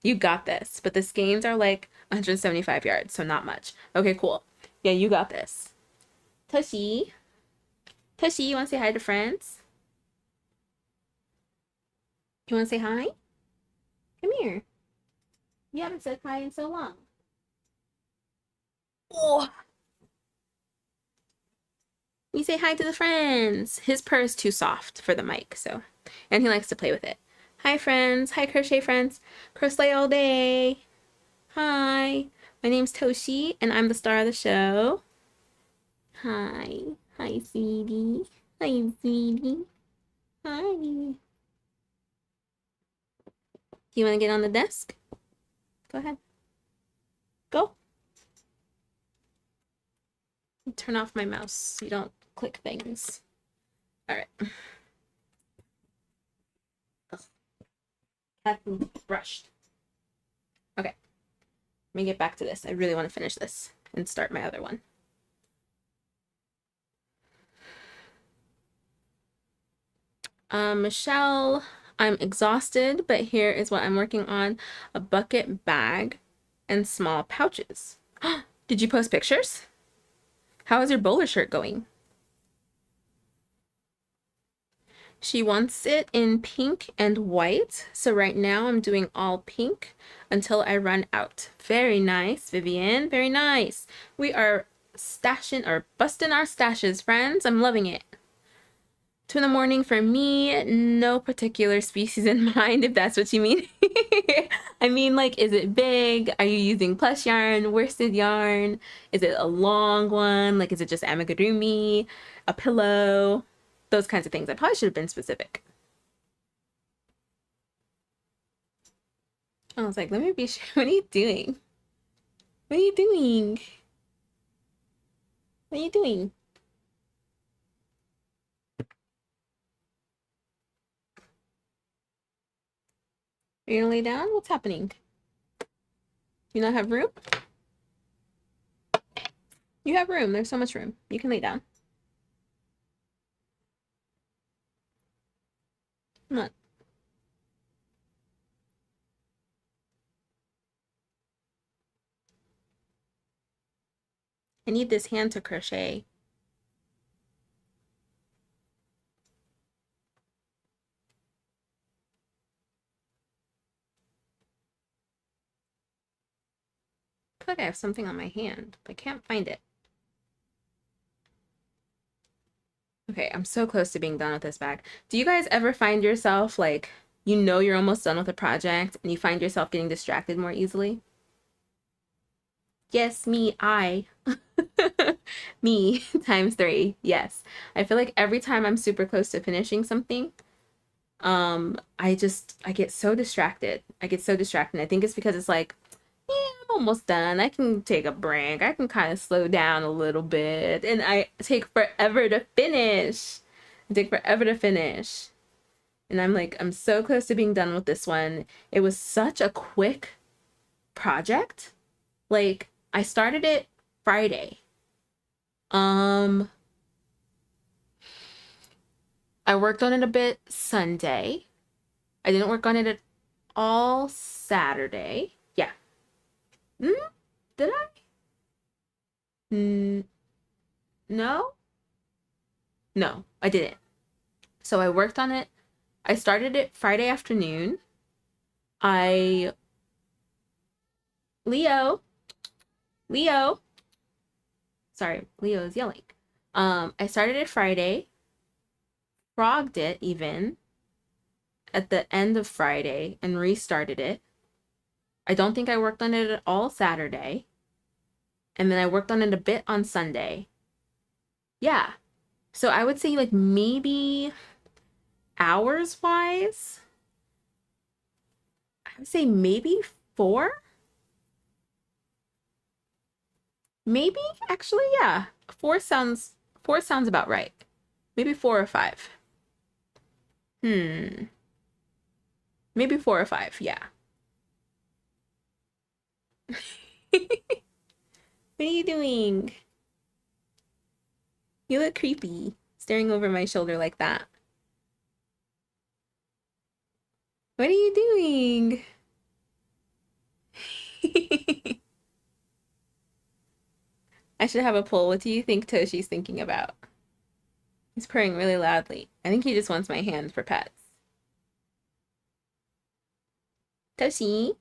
You got this. But the skeins are like 175 yards, so not much. Okay, cool. Yeah, you got this. Toshi, you want to say hi to friends? You want to say hi? Come here. You haven't said hi in so long. Oh. You say hi to the friends. His purr is too soft for the mic, so. And he likes to play with it. Hi, friends. Hi, crochet friends. Crochet all day. Hi. My name's Toshi, and I'm the star of the show. Hi. Hi, sweetie. Hi, sweetie. Hi. Do you want to get on the desk? Go ahead. Go. Turn off my mouse so you don't click things. All right. Got brushed. Okay. Let me get back to this. I really want to finish this and start my other one. Michelle, I'm exhausted, but here is what I'm working on: a bucket bag and small pouches. Did you post pictures? How is your bowler shirt going? She wants it in pink and white. So right now I'm doing all pink until I run out. Very nice, Vivian. Very nice. We are stashing or busting our stashes, friends. I'm loving it. 2 in the morning for me. No particular species in mind, if that's what you mean. I mean, like, is it big? Are you using plush yarn, worsted yarn? Is it a long one? Like, is it just amigurumi? A pillow? Those kinds of things. I probably should have been specific. I was like, let me be sure. What are you doing? What are you doing? What are you doing? Are you gonna lay down? What's happening? Do you not have room? You have room. There's so much room. You can lay down. Come on. I need this hand to crochet. have something on my hand, but I can't find it. Okay, I'm so close to being done with this bag. Do you guys ever find yourself like, you know you're almost done with a project and you find yourself getting distracted more easily? Yes, me, I. Me, times three. Yes. I feel like every time I'm super close to finishing something, I get so distracted. I get so distracted. I think it's because it's like, yeah, I'm almost done. I can take a break. I can kind of slow down a little bit. And I take forever to finish. I take forever to finish. And I'm like, I'm so close to being done with this one. It was such a quick project. Like, I started it Friday. I worked on it a bit Sunday. I didn't work on it at all Saturday. Yeah. Did I? No? No, I didn't. So I worked on it. I started it Friday afternoon. I Leo. Sorry, Leo is yelling. I started it Friday. Frogged it even at the end of Friday and restarted it. I don't think I worked on it at all Saturday. And then I worked on it a bit on Sunday. Yeah. So I would say like maybe hours wise, I would say maybe 4. Maybe actually, yeah. 4 sounds about right. Maybe 4 or 5. Maybe 4 or 5, yeah. What are you doing? You look creepy, staring over my shoulder like that. What are you doing? I should have a poll. What do you think Toshi's thinking about? He's purring really loudly. I think he just wants my hands for pets. Toshi?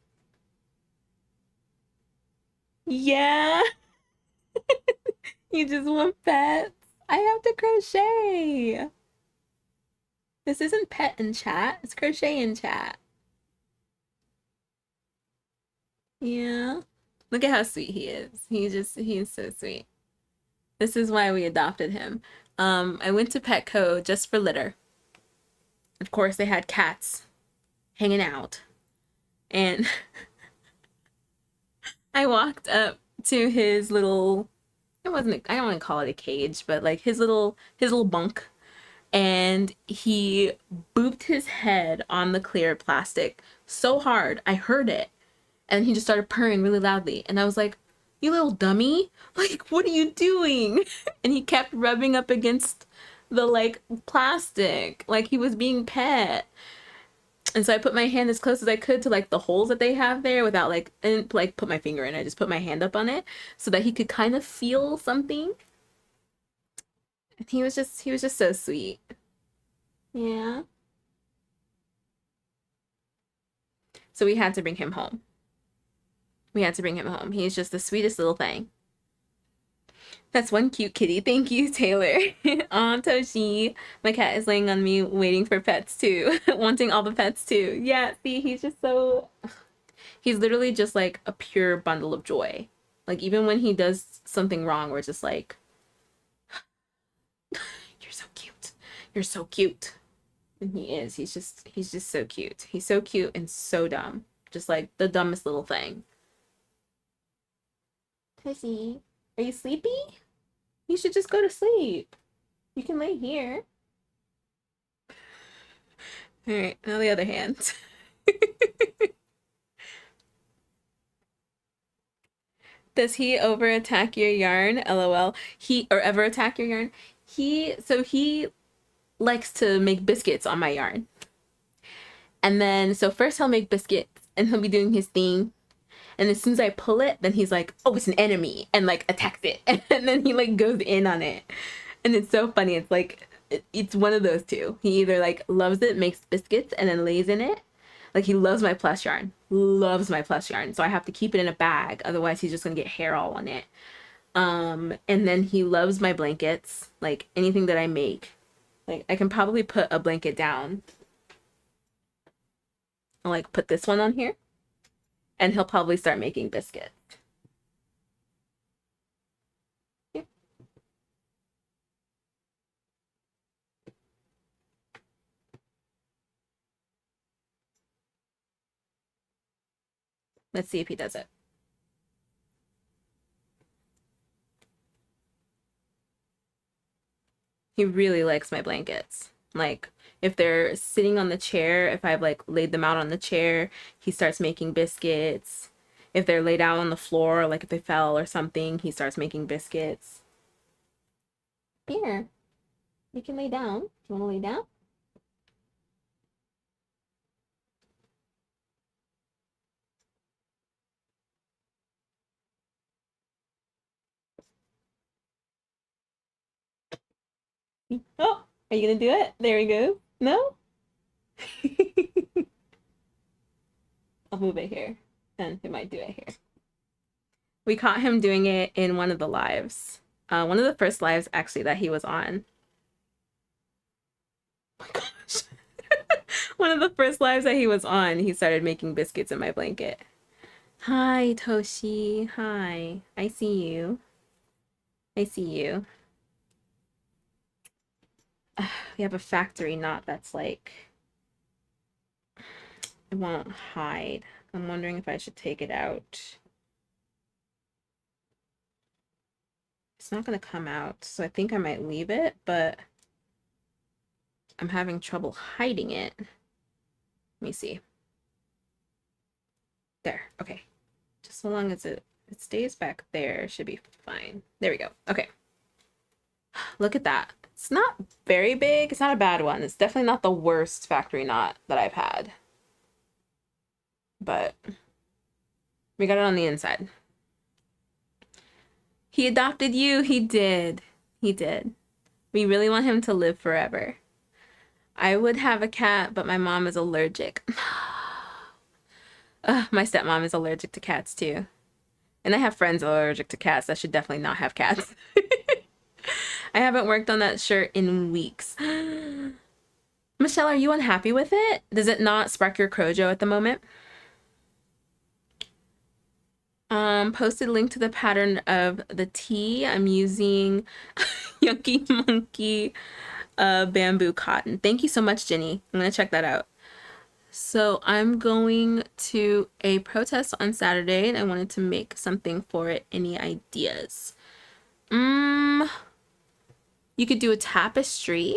Yeah. You just want pets? I have to crochet. This isn't pet in chat, it's crochet in chat. Yeah. Look at how sweet he is. He's so sweet. This is why we adopted him. I went to Petco just for litter. Of course, they had cats hanging out. And I walked up to his little, I don't want to call it a cage, but like his little bunk. And he booped his head on the clear plastic so hard, I heard it. And he just started purring really loudly. And I was like, you little dummy, like, what are you doing? And he kept rubbing up against the like plastic, like he was being pet. And so I put my hand as close as I could to like the holes that they have there without like, I didn't like put my finger in. I just put my hand up on it so that he could kind of feel something. And he was just so sweet. Yeah. So we had to bring him home. He's just the sweetest little thing. That's one cute kitty. Thank you, Taylor. Aw, Toshi. My cat is laying on me waiting for pets too. Wanting all the pets too. Yeah, see, he's literally just like a pure bundle of joy. Like even when he does something wrong, we're just like, you're so cute. You're so cute. And he is. He's just so cute. He's so cute and so dumb. Just like the dumbest little thing. Toshi, are you sleepy? You should just go to sleep. You can lay here. All right, now the other hand. Does he over attack your yarn? LOL. Or ever attack your yarn? He likes to make biscuits on my yarn. And then, so first he'll make biscuits and he'll be doing his thing. And as soon as I pull it, then he's like, oh, it's an enemy, and like attacks it. And then he like goes in on it. And it's so funny. It's like, it's one of those two. He either like loves it, makes biscuits, and then lays in it. Like he loves my plus yarn. Loves my plus yarn. So I have to keep it in a bag. Otherwise he's just gonna get hair all on it. And then he loves my blankets. Like anything that I make. Like I can probably put a blanket down. I'll like put this one on here. And he'll probably start making biscuits. Yeah. Let's see if he does it. He really likes my blankets. Like if they're sitting on the chair, if I've like laid them out on the chair, he starts making biscuits. If they're laid out on the floor, like if they fell or something, he starts making biscuits. Here, you can lay down. You want to lay down? Oh, are you gonna do it? There we go. No? I'll move it here. And he might do it here. We caught him doing it in one of the lives. One of the first lives actually that he was on. Oh my gosh. One of the first lives that he was on, he started making biscuits in my blanket. Hi, Toshi. Hi. I see you. I see you. We have a factory knot that's like... It won't hide. I'm wondering if I should take it out. It's not going to come out, so I think I might leave it, but I'm having trouble hiding it. Let me see. There. Okay. Just so long as it stays back there, it should be fine. There we go. Okay. Look at that. It's not very big. It's not a bad one. It's definitely not the worst factory knot that I've had. But we got it on the inside. He adopted you. He did. He did. We really want him to live forever. I would have a cat, but my mom is allergic. My stepmom is allergic to cats too. And I have friends allergic to cats that should definitely not have cats. I haven't worked on that shirt in weeks. Michelle, are you unhappy with it? Does it not spark your crojo at the moment? Posted link to the pattern of the tee. I'm using Yucky Monkey bamboo cotton. Thank you so much, Jenny. I'm gonna check that out. So I'm going to a protest on Saturday and I wanted to make something for it. Any ideas? You could do a tapestry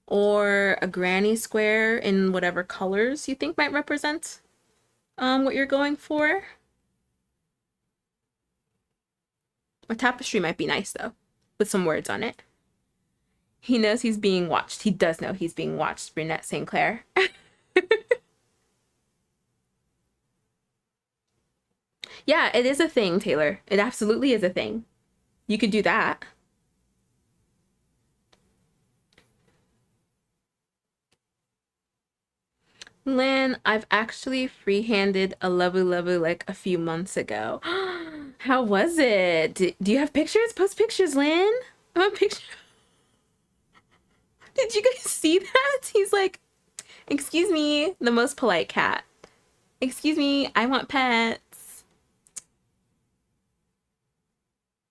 or a granny square in whatever colors you think might represent what you're going for. A tapestry might be nice though, with some words on it. He knows he's being watched. He does know he's being watched, Brunette St. Clair. Yeah, it is a thing, Taylor. It absolutely is a thing. You could do that. Lynn, I've actually freehanded a lovely lovely like a few months ago. How was it? Do you have pictures? Post pictures, Lynn. I have a picture. Did you guys see that? He's like, excuse me, the most polite cat. Excuse me, I want pets.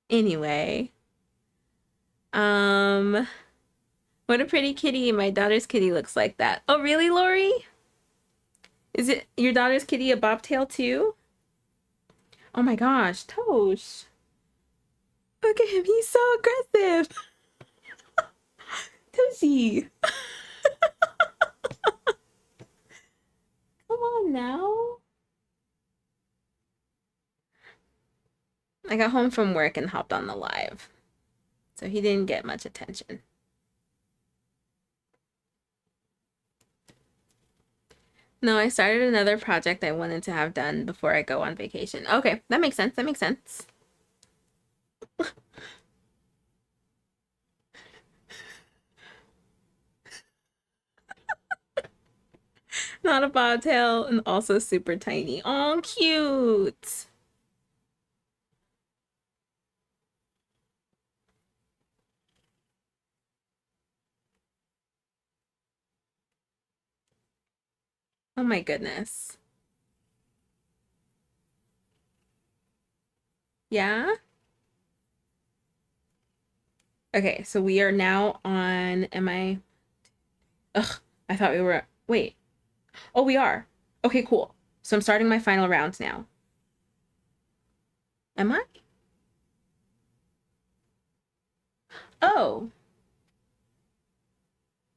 Anyway. What a pretty kitty. My daughter's kitty looks like that. Oh, really, Lori? Is it your daughter's kitty a bobtail too? Oh my gosh, Tosh. Look at him, he's so aggressive. Toshi. Come on now. I got home from work and hopped on the live. So he didn't get much attention. No, I started another project I wanted to have done before I go on vacation. Okay, that makes sense. That makes sense. Not a bobtail and also super tiny. Oh, cute. Oh my goodness. Yeah? Okay, so we are now on, ugh, I thought we were, wait. Oh, we are. Okay, cool. So I'm starting my final round now. Am I? Oh,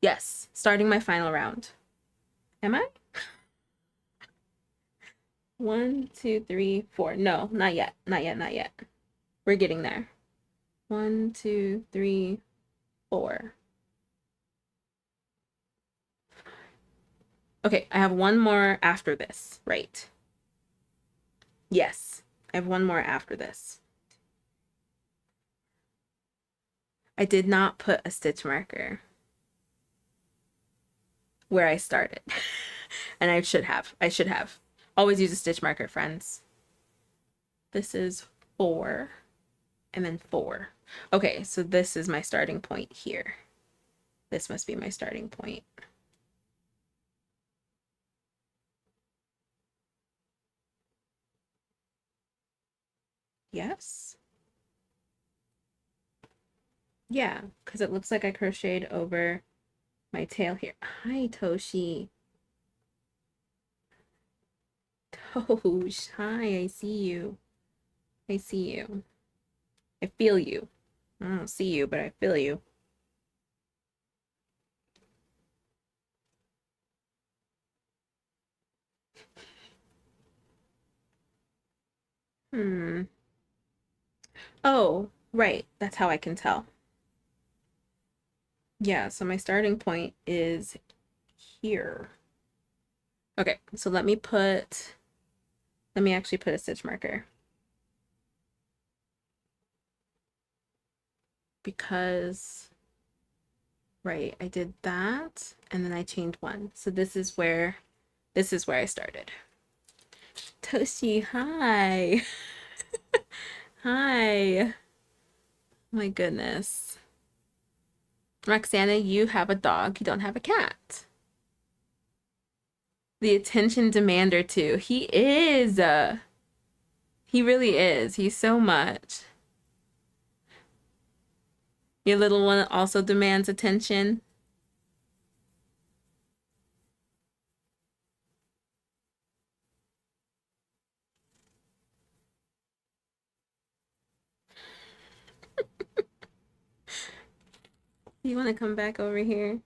yes, starting my final round. Am I? 1, 2, 3, 4. No, not yet. Not yet. Not yet. We're getting there. 1, 2, 3, 4. Okay, I have one more after this, right? Yes, I have one more after this. I did not put a stitch marker where I started. And I should have. I should have. Always use a stitch marker, friends. This is 4 and then 4. Okay, so this is my starting point here. This must be my starting point. Yes. Yeah, because it looks like I crocheted over my tail here. Hi, Toshi. Tosh, hi, I see you. I see you. I feel you. I don't see you, but I feel you. Hmm. Oh, right. That's how I can tell. Yeah, so my starting point is here. Okay, so let me actually put a stitch marker. Because, right, I did that and then I chained one. So this is where I started. Toshi, hi. Hi. My goodness. Roxana, you have a dog. You don't have a cat. The attention demander too. He is. He really is. He's so much. Your little one also demands attention. You want to come back over here?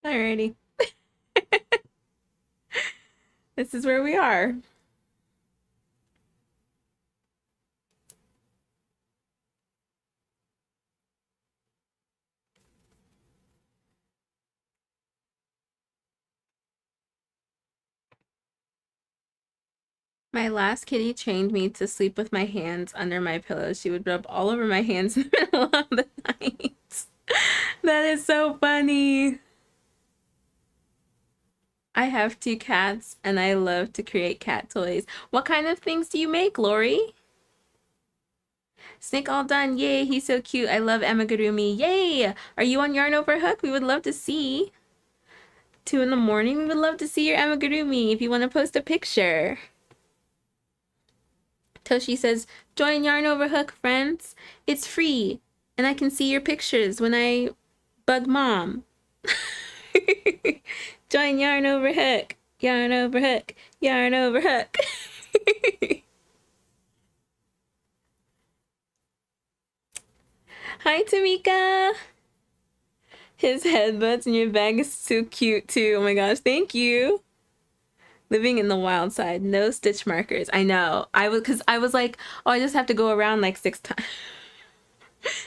Alrighty. This is where we are. My last kitty trained me to sleep with my hands under my pillow. She would rub all over my hands in the middle of the night. That is so funny. I have 2 cats and I love to create cat toys. What kind of things do you make, Lori? Snake all done. Yay, he's so cute. I love amigurumi. Yay! Are you on Yarn Over Hook? We would love to see. 2 in the morning? We would love to see your amigurumi if you want to post a picture. Toshi says, join Yarn Over Hook, friends. It's free. And I can see your pictures when I bug mom. Join Yarn Over Hook. Yarn Over Hook. Yarn Over Hook. Hi, Tamika. His headbutts in your bag is so cute too. Oh my gosh, thank you. Living in the wild side, no stitch markers. I know. Because I was like, oh, I just have to go around like 6 times.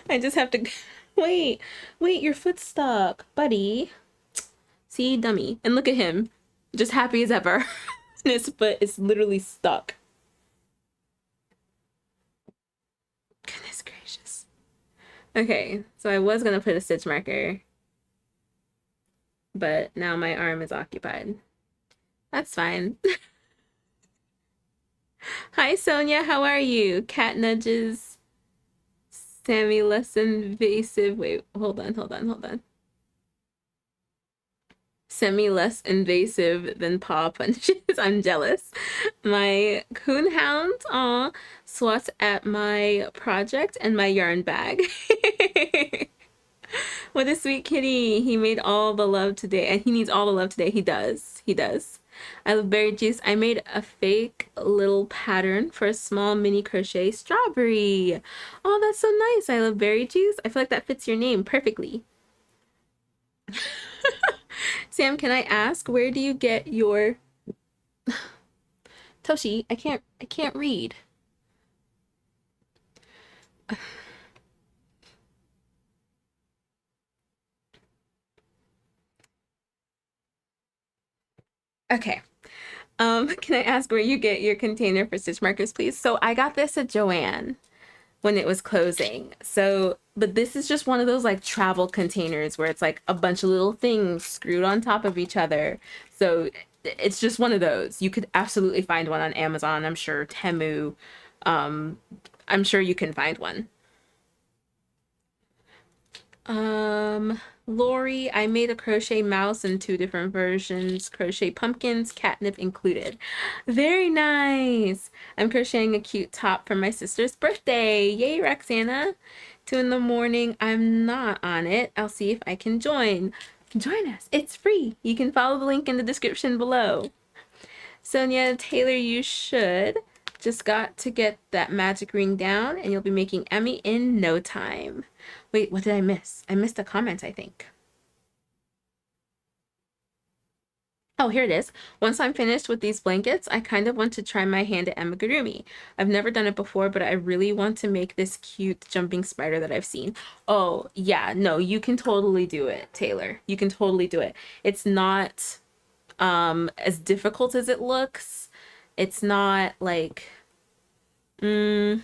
I just have to, wait, your foot's stuck, buddy. See, dummy. And look at him, just happy as ever. And his foot is literally stuck. Goodness gracious. Okay, so I was gonna put a stitch marker, but now my arm is occupied. That's fine. Hi, Sonia. How are you? Cat nudges. Sammi less invasive. Wait, hold on. Semi less invasive than paw punches. I'm jealous. My coonhound, swats at my project and my yarn bag. What a sweet kitty. He made all the love today, and he needs all the love today. He does. He does. I love berry juice. I made a fake little pattern for a small mini crochet strawberry. Oh, that's so nice. I love berry juice. I feel like that fits your name perfectly. Sam, can I ask, where do you get your Toshi? I can't read. Okay. Can I ask where you get your container for stitch markers, please? So I got this at Joann when it was closing. So, but this is just one of those like travel containers where it's like a bunch of little things screwed on top of each other. So it's just one of those. You could absolutely find one on Amazon, I'm sure, Temu. I'm sure you can find one. Lori, I made a crochet mouse in 2 different versions, crochet pumpkins, catnip included. Very nice. I'm crocheting a cute top for my sister's birthday. Yay, Roxana. 2 in the morning. I'm not on it. I'll see if I can join. Join us. It's free. You can follow the link in the description below. Sonia, Taylor, you should. Just got to get that magic ring down and you'll be making Emmy in no time. Wait, what did I miss? I missed a comment, I think. Oh, here it is. Once I'm finished with these blankets, I kind of want to try my hand at amigurumi. I've never done it before, but I really want to make this cute jumping spider that I've seen. Oh, yeah, no, you can totally do it, Taylor. You can totally do it. It's not as difficult as it looks. It's not like I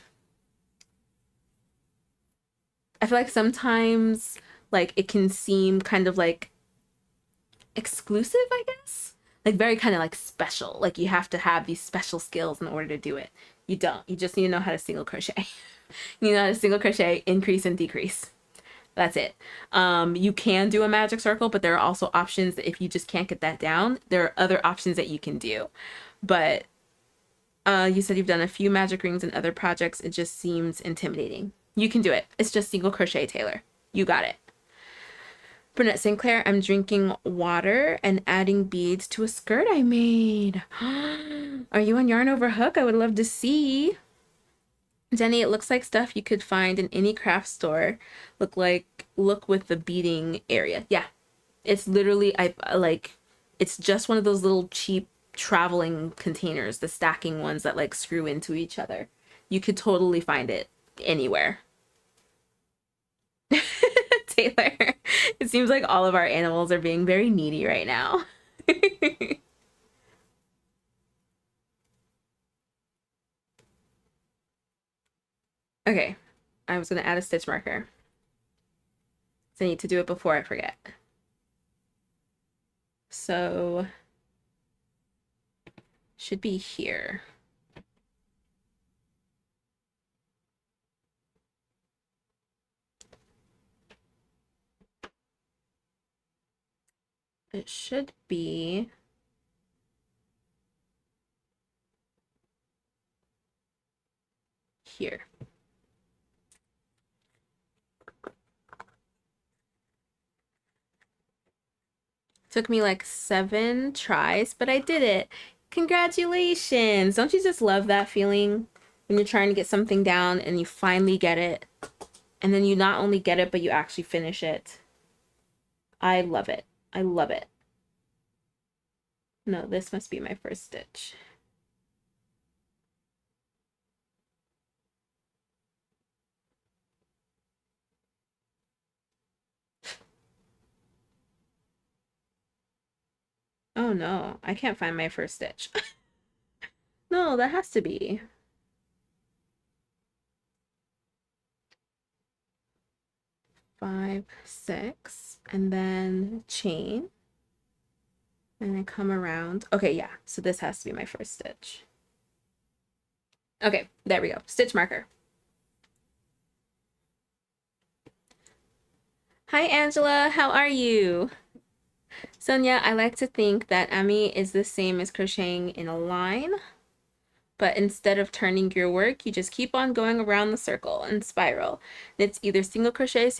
feel like sometimes like it can seem kind of like exclusive, I guess. Like very kind of like special. Like you have to have these special skills in order to do it. You don't. You just need to know how to single crochet. You know how to single crochet, increase and decrease. That's it. You can do a magic circle, but there are also options that if you just can't get that down, there are other options that you can do. But you said you've done a few magic rings and other projects. It just seems intimidating. You can do it. It's just single crochet, Taylor. You got it. Burnett Sinclair, I'm drinking water and adding beads to a skirt I made. Are you on Yarn Over Hook? I would love to see. Jenny, it looks like stuff you could find in any craft store. Look with the beading area. Yeah, it's literally it's just one of those little cheap traveling containers, the stacking ones that like screw into each other. You could totally find it anywhere. Taylor, it seems like all of our animals are being very needy right now. Okay, I was gonna add a stitch marker. So I need to do it before I forget. So should be here. It should be here. Took me like 7 tries, but I did it. Congratulations. Don't you just love that feeling when you're trying to get something down and you finally get it? And then you not only get it, but you actually finish it. I love it. I love it. No, this must be my first stitch. Oh no, I can't find my first stitch. No, that has to be 5, 6, and then chain, and then come around. Okay, yeah, so this has to be my first stitch. Okay, there we go. Stitch marker. Hi, Angela. How are you? Sonia, I like to think that Ami is the same as crocheting in a line, but instead of turning your work, you just keep on going around the circle and spiral. It's either single crochet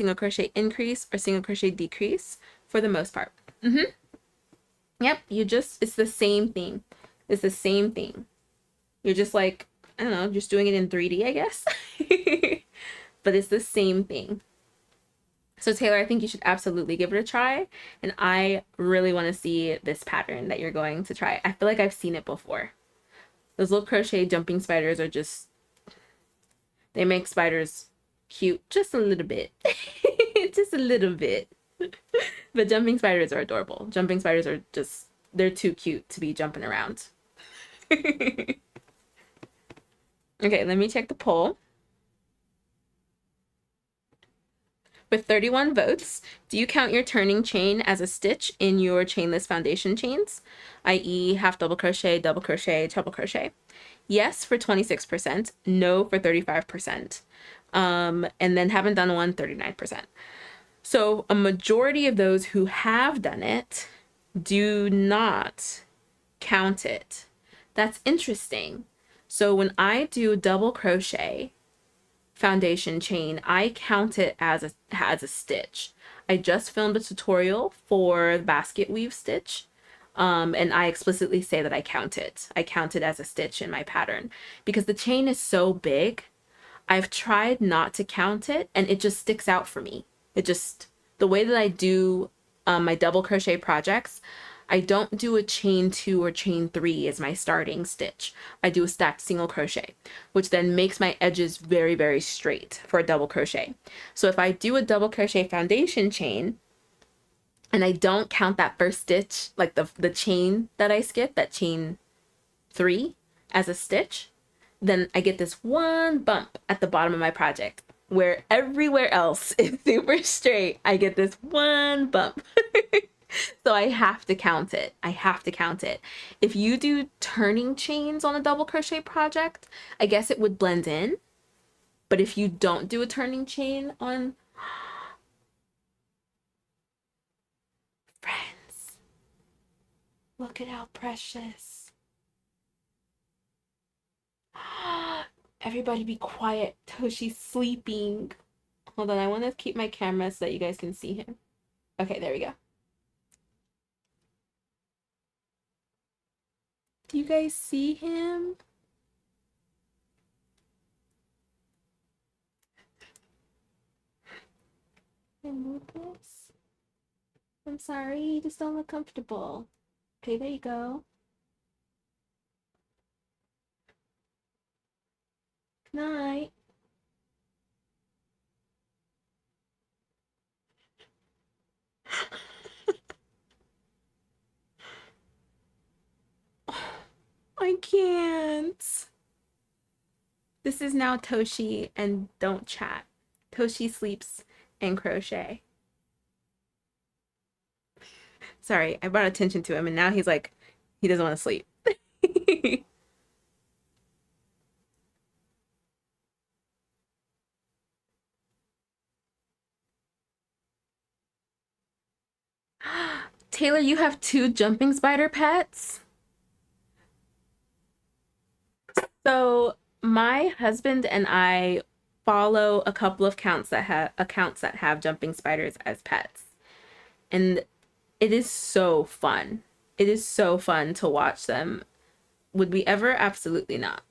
increase, or single crochet decrease for the most part. Yep, it's the same thing. It's the same thing. You're just like, I don't know, just doing it in 3D, I guess. But it's the same thing. So Taylor, I think you should absolutely give it a try. And I really want to see this pattern that you're going to try. I feel like I've seen it before. Those little crochet jumping spiders are just, they make spiders cute just a little bit. Just a little bit. But jumping spiders are adorable. Jumping spiders are just, they're too cute to be jumping around. Okay, let me check the poll. With 31 votes, do you count your turning chain as a stitch in your chainless foundation chains, i.e. half double crochet, double crochet, treble crochet? Yes for 26%, no for 35%, and then haven't done one, 39%. So a majority of those who have done it do not count it. That's interesting. So when I do double crochet foundation chain, I count it as a stitch. I just filmed a tutorial for the basket weave stitch, and I explicitly say that I count it. I count it as a stitch in my pattern because the chain is so big. I've tried not to count it and it just sticks out for me. It just, the way that I do my double crochet projects, I don't do a chain 2 or chain 3 as my starting stitch. I do a stacked single crochet, which then makes my edges very, very straight for a double crochet. So if I do a double crochet foundation chain and I don't count that first stitch, like the chain that I skipped, that chain 3 as a stitch, then I get this one bump at the bottom of my project where everywhere else is super straight. I get this one bump. So I have to count it. I have to count it. If you do turning chains on a double crochet project, I guess it would blend in. But if you don't do a turning chain on friends, look at how precious. Everybody be quiet. Toshi's sleeping. Hold on, I want to keep my camera so that you guys can see him. Okay, there we go. Do you guys see him? Can I move this? I'm sorry, you just don't look comfortable. Okay, there you go. Good night. I can't. This is now Toshi and don't chat. Toshi sleeps and crochet. Sorry, I brought attention to him and now he's like, he doesn't want to sleep. Taylor, you have 2 jumping spider pets? So my husband and I follow a couple of accounts that have jumping spiders as pets. And it is so fun. It is so fun to watch them. Would we ever? Absolutely not.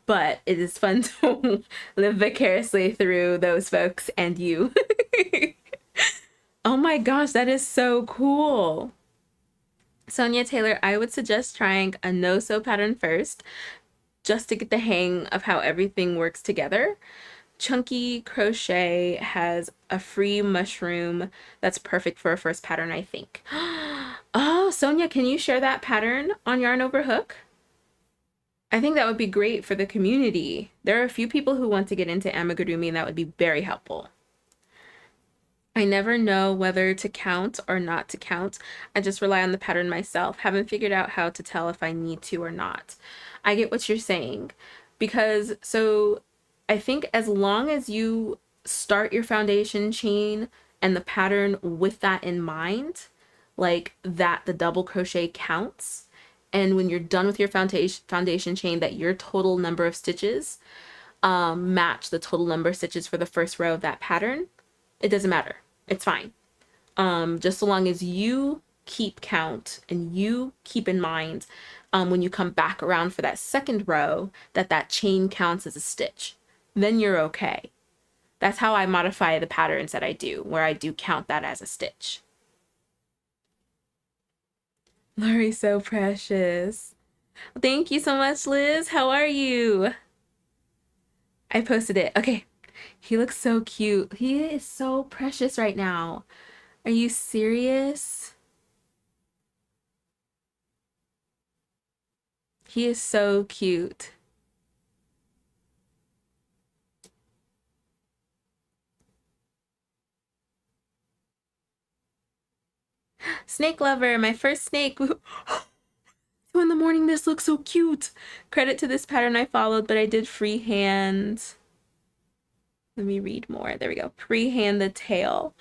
But it is fun to live vicariously through those folks and you. Oh my gosh, that is so cool. Sonia Taylor, I would suggest trying a no-sew pattern first, just to get the hang of how everything works together. Chunky Crochet has a free mushroom that's perfect for a first pattern, I think. Oh, Sonia, can you share that pattern on Yarn Over Hook? I think that would be great for the community. There are a few people who want to get into amigurumi, and that would be very helpful. I never know whether to count or not to count. I just rely on the pattern myself. Haven't figured out how to tell if I need to or not. I get what you're saying. Because, so I think as long as you start your foundation chain and the pattern with that in mind, like that the double crochet counts, and when you're done with your foundation chain, that your total number of stitches match the total number of stitches for the first row of that pattern, it doesn't matter. It's fine. Just so long as you keep count and you keep in mind when you come back around for that second row that that chain counts as a stitch, then you're okay. That's how I modify the patterns that I do, where I do count that as a stitch. Lori's so precious. Thank you so much, Liz. How are you? I posted it. Okay. He looks so cute. He is so precious right now. Are you serious? He is so cute. Snake lover, my first snake. 2 in the morning, this looks so cute. Credit to this pattern I followed, but I did freehand. Let me read more. There we go. Freehand the tail.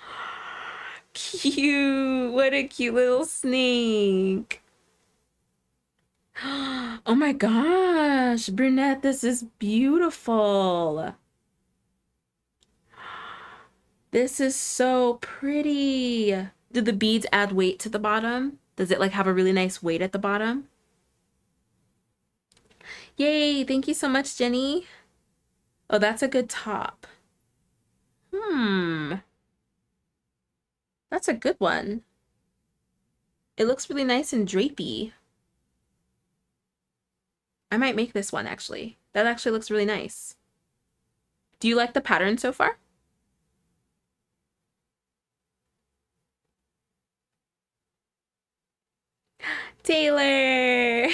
Cute. What a cute little snake. Oh my gosh, Brunette, this is beautiful. This is so pretty. Did the beads add weight to the bottom? Does it like have a really nice weight at the bottom? Yay, thank you so much, Jenny. Oh, that's a good top. That's a good one. It looks really nice and drapey. I might make this one actually. That actually looks really nice. Do you like the pattern so far? Taylor!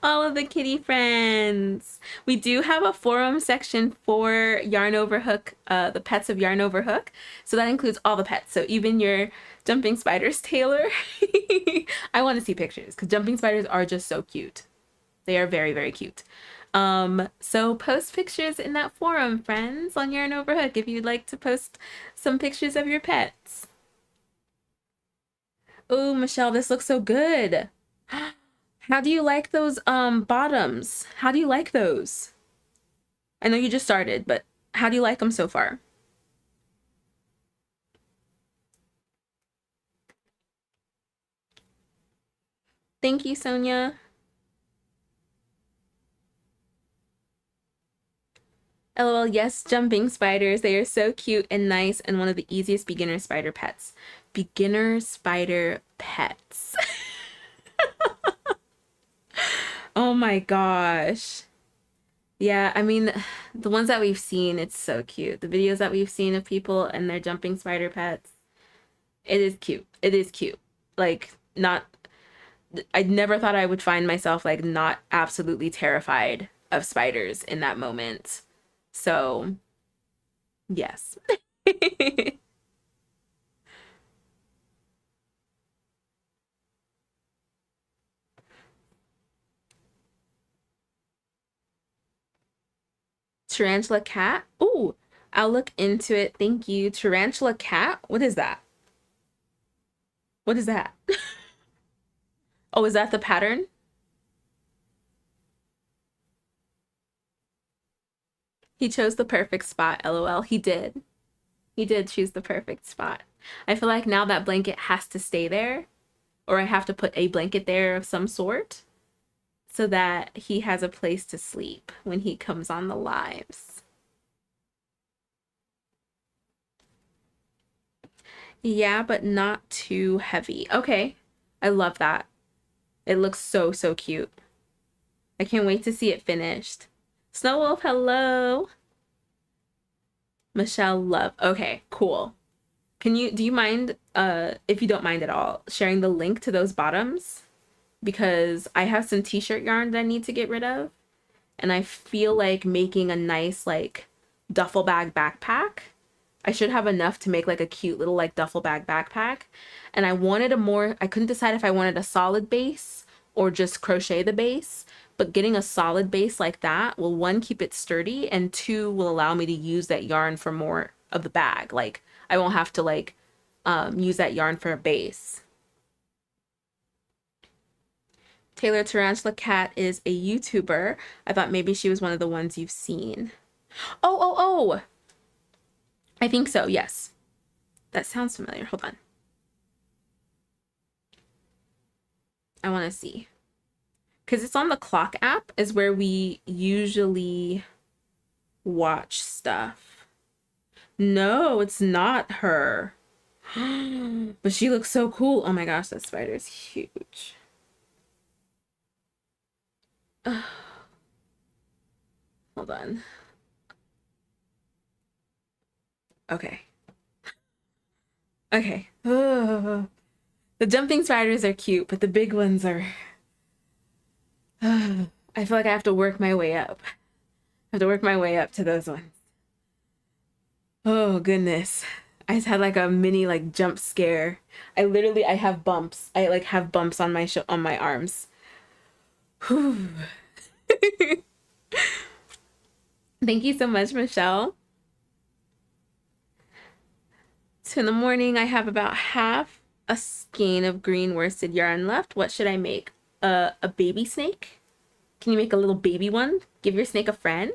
All of the kitty friends. We do have a forum section for Yarn Over Hook, the pets of Yarn Over Hook. So that includes all the pets. So even your jumping spiders, Taylor. I want to see pictures because jumping spiders are just so cute. They are very, very cute. So post pictures in that forum, friends, on Yarn Over Hook if you'd like to post some pictures of your pets. Oh, Michelle, this looks so good. How do you like those bottoms? How do you like those? I know you just started, but how do you like them so far? Thank you, Sonia. LOL, yes, jumping spiders. They are so cute and nice and one of the easiest beginner spider pets. Beginner spider pets. Oh my gosh. Yeah, I mean, the ones that we've seen, it's so cute. The videos that we've seen of people and their jumping spider pets, it is cute. It is cute. Like, not, I never thought I would find myself like not absolutely terrified of spiders in that moment. So, yes. Tarantula cat. Ooh, I'll look into it. Thank you. Tarantula cat? What is that? What is that? Oh, is that the pattern? He chose the perfect spot, LOL. He did. He did choose the perfect spot. I feel like now that blanket has to stay there, or I have to put a blanket there of some sort so that he has a place to sleep when he comes on the lives. Yeah, but not too heavy. Okay, I love that. It looks so, so cute. I can't wait to see it finished. Snow Wolf, hello. Michelle Love. Okay, cool. Do you mind, if you don't mind at all, sharing the link to those bottoms? Because I have some t-shirt yarn that I need to get rid of, and I feel like making a nice like duffel bag backpack. I should have enough to make like a cute little like duffel bag backpack. And I couldn't decide if I wanted a solid base or just crochet the base. But getting a solid base like that will, one, keep it sturdy, and two, will allow me to use that yarn for more of the bag. Like I won't have to like use that yarn for a base. Taylor Tarantula Cat is a YouTuber. I thought maybe she was one of the ones you've seen. Oh! I think so, yes. That sounds familiar. Hold on. I want to see. Because it's on the Clock app is where we usually watch stuff. No, it's not her. But she looks so cool. Oh my gosh, that spider is huge. Hold on. Okay. Okay. The jumping spiders are cute, but the big ones are... I feel like I have to work my way up. I have to work my way up to those ones. Oh, goodness. I just had like a mini like jump scare. I have bumps. I like have bumps on my arms. Whew. Thank you so much, Michelle. So in the morning, I have about half a skein of green worsted yarn left. What should I make? A baby snake? Can you make a little baby one? Give your snake a friend?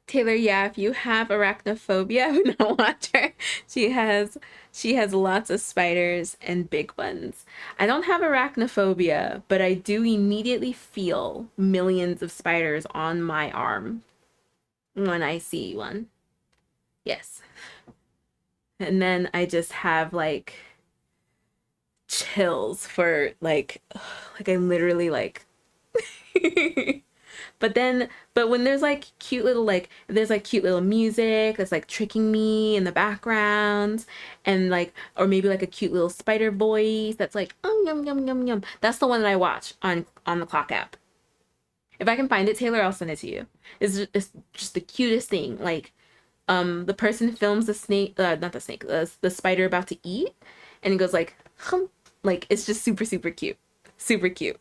Taylor, yeah, if you have arachnophobia, I would not watch her. She has lots of spiders and big ones. I don't have arachnophobia, but I do immediately feel millions of spiders on my arm when I see one. Yes. And then I just have like chills for like I literally like but when there's like cute little like there's like cute little music that's like tricking me in the background, and like, or maybe like a cute little spider voice that's like, oh, yum yum yum yum, that's the one that I watch on the Clock app. If I can find it, Taylor, I'll send it to you. It's just the cutest thing. Like the person films the snake, not the snake, the spider about to eat, and it goes like hum, like it's just super super cute, super cute.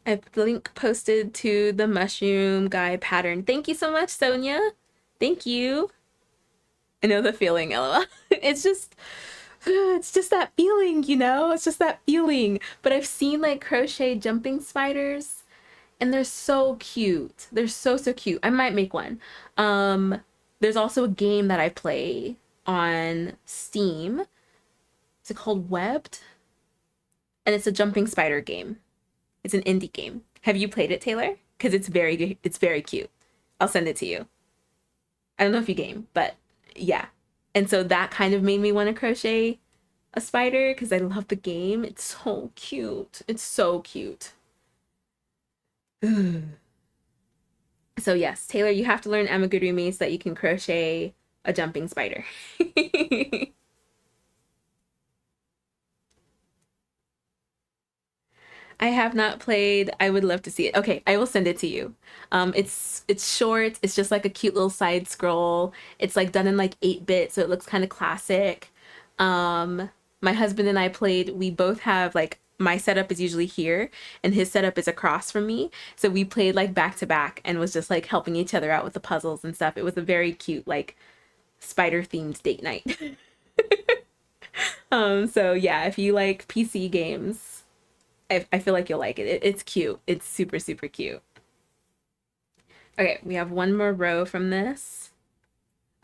I've link posted to the mushroom guy pattern. Thank you so much, Sonia. Thank you. I know the feeling, LOL. It's just that feeling, you know? It's just that feeling. But I've seen like crochet jumping spiders, and they're so cute. They're so so cute. I might make one. There's also a game that I play on Steam. Is it called Webbed? And it's a jumping spider game. It's an indie game. Have you played it, Taylor? Because it's very good. It's very cute. I'll send it to you. I don't know if you game, but yeah. And so that kind of made me want to crochet a spider because I love the game. It's so cute. It's so cute. So yes, Taylor, you have to learn amigurumi so that you can crochet a jumping spider. I have not played. I would love to see it. Okay, I will send it to you. It's short. It's just like a cute little side scroll. It's like done in like 8-bit, so it looks kind of classic. My husband and I played. We both have like, my setup is usually here and his setup is across from me. So we played like back to back and was just like helping each other out with the puzzles and stuff. It was a very cute like spider themed date night. So yeah, if you like PC games, I feel like you'll like it. It's cute. It's super, super cute. Okay, we have one more row from this.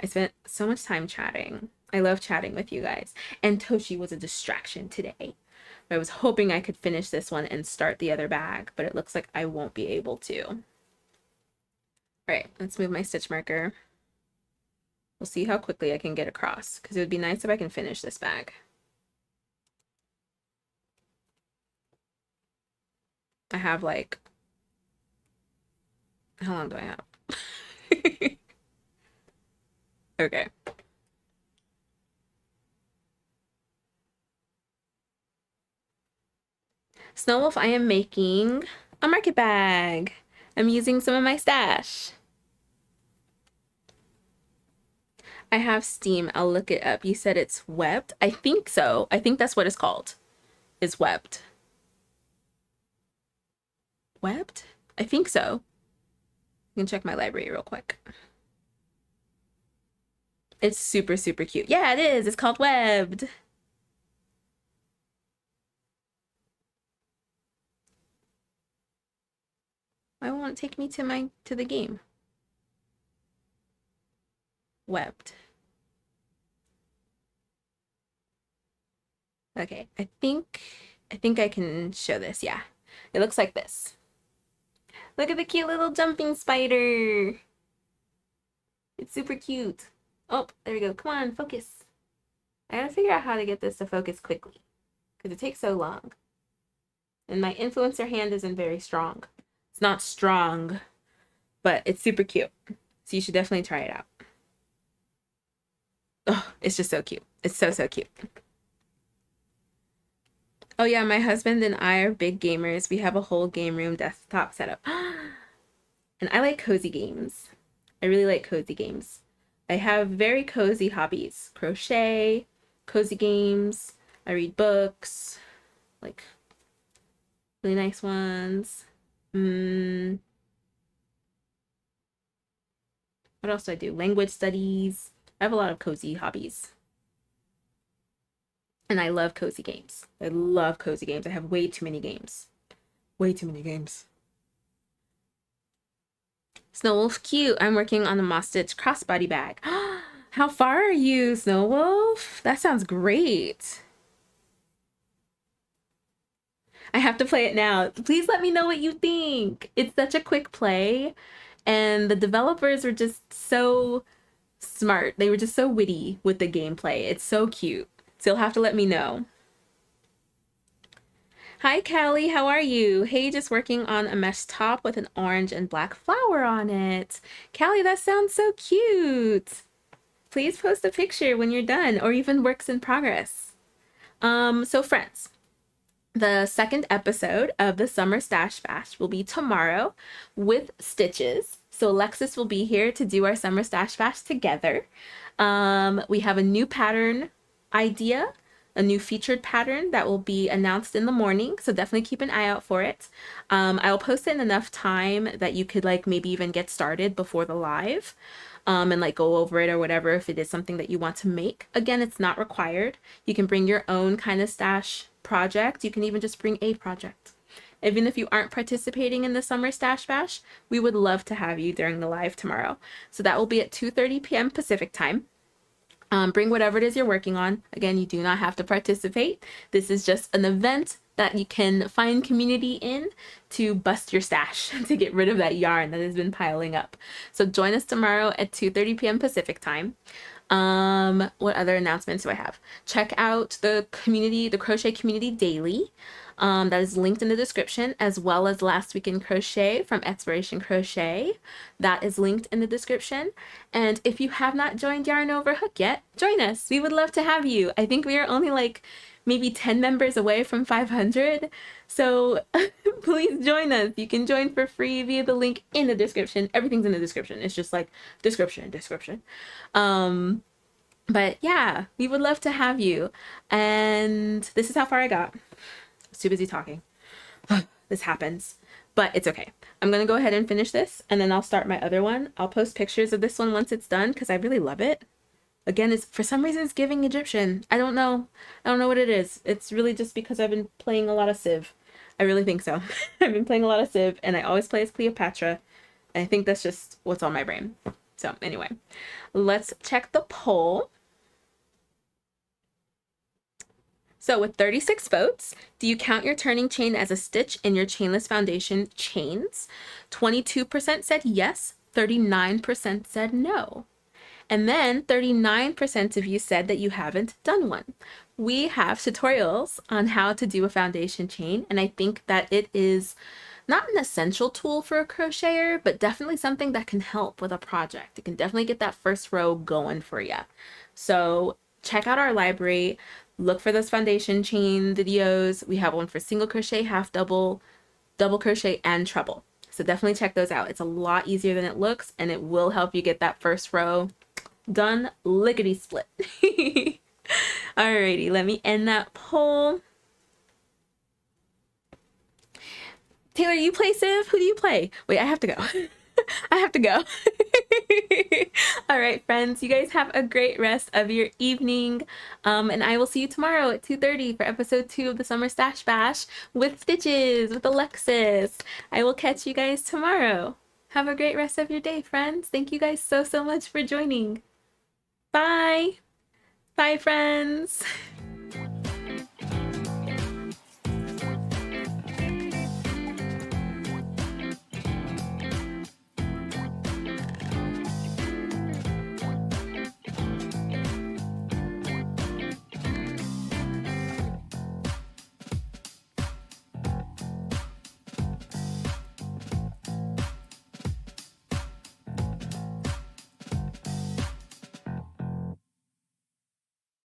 I spent so much time chatting. I love chatting with you guys. And Toshi was a distraction today. I was hoping I could finish this one and start the other bag, but it looks like I won't be able to. All right, let's move my stitch marker. We'll see how quickly I can get across, because it would be nice if I can finish this bag. I have like How long do I have? Okay. Snow Wolf, I am making a market bag. I'm using some of my stash. I have steam. I'll look it up. You said it's webbed? I think so. I think that's what it's called. Is webbed. Webbed? I think so. You can check my library real quick. It's super, super cute. Yeah, it is. It's called webbed. Why won't it take me to the game? Webbed. Okay, I think I can show this. Yeah. It looks like this. Look at the cute little jumping spider. It's super cute. Oh, there we go. Come on, focus. I gotta figure out how to get this to focus quickly because it takes so long. And my influencer hand isn't very strong. It's not strong, but it's super cute. So you should definitely try it out. Oh, it's just so cute. It's so, so cute. Oh yeah, my husband and I are big gamers. We have a whole game room desktop setup. And I like cozy games. I really like cozy games. I have very cozy hobbies. Crochet, cozy games. I read books, like really nice ones. What else do I do? Language studies. I have a lot of cozy hobbies. And I love cozy games. I love cozy games. I have way too many games. Way too many games. Snow Wolf, cute. I'm working on the Moss Stitch crossbody bag. How far are you, Snow Wolf? That sounds great. I have to play it now. Please let me know what you think. It's such a quick play, and the developers were just so smart. They were just so witty with the gameplay. It's so cute. So you'll have to let me know. Hi, Callie. How are you? Hey, just working on a mesh top with an orange and black flower on it. Callie, that sounds so cute. Please post a picture when you're done or even works in progress. So friends, the second episode of the Summer Stash Bash will be tomorrow with stitches. So Alexis will be here to do our Summer Stash Bash together. We have a new pattern idea, a new featured pattern that will be announced in the morning. So definitely keep an eye out for it. I'll post it in enough time that you could like maybe even get started before the live. And like go over it or whatever if it is something that you want to make. Again, it's not required. You can bring your own kind of stash project. You can even just bring a project. Even if you aren't participating in the Summer Stash Bash, we would love to have you during the live tomorrow. So that will be at 2:30 p.m. Pacific time. Bring whatever it is you're working on. Again, you do not have to participate. This is just an event that you can find community in to bust your stash, to get rid of that yarn that has been piling up. So join us tomorrow at 2:30 p.m. Pacific time. What other announcements do I have? Check out the community, the Crochet Community Daily. That is linked in the description, as well as Last Week in Crochet from Exploration Crochet. That is linked in the description. And if you have not joined Yarn Over Hook yet, join us. We would love to have you. I think we are only like maybe 10 members away from 500. So please join us. You can join for free via the link in the description. Everything's in the description. It's just like description. But yeah, we would love to have you. And this is how far I got. I was too busy talking. This happens, but it's okay. I'm gonna go ahead and finish this and then I'll start my other one. I'll post pictures of this one once it's done because I really love it. Again, it's for some reason it's giving Egyptian. I don't know what it is. It's really just because I've been playing a lot of Civ. I really think so. I've been playing a lot of Civ and I always play as Cleopatra. And I think that's just what's on my brain. So anyway, let's check the poll. So with 36 votes, do you count your turning chain as a stitch in your chainless foundation chains? 22% said yes, 39% said no. And then 39% of you said that you haven't done one. We have tutorials on how to do a foundation chain, and I think that it is not an essential tool for a crocheter, but definitely something that can help with a project. It can definitely get that first row going for you. So check out our library, look for those foundation chain videos. We have one for single crochet, half double, double crochet, and treble. So definitely check those out. It's a lot easier than it looks, and it will help you get that first row done lickety split. Alrighty, let me end that poll. Taylor, you play Civ? Who do you play? Wait, I have to go. I have to go. All right, friends, you guys have a great rest of your evening. And I will see you tomorrow at 2:30 for episode 2 of the Summer Stash Bash with Stitches, with Alexis. I will catch you guys tomorrow. Have a great rest of your day, friends. Thank you guys so much for joining. Bye. Bye, friends.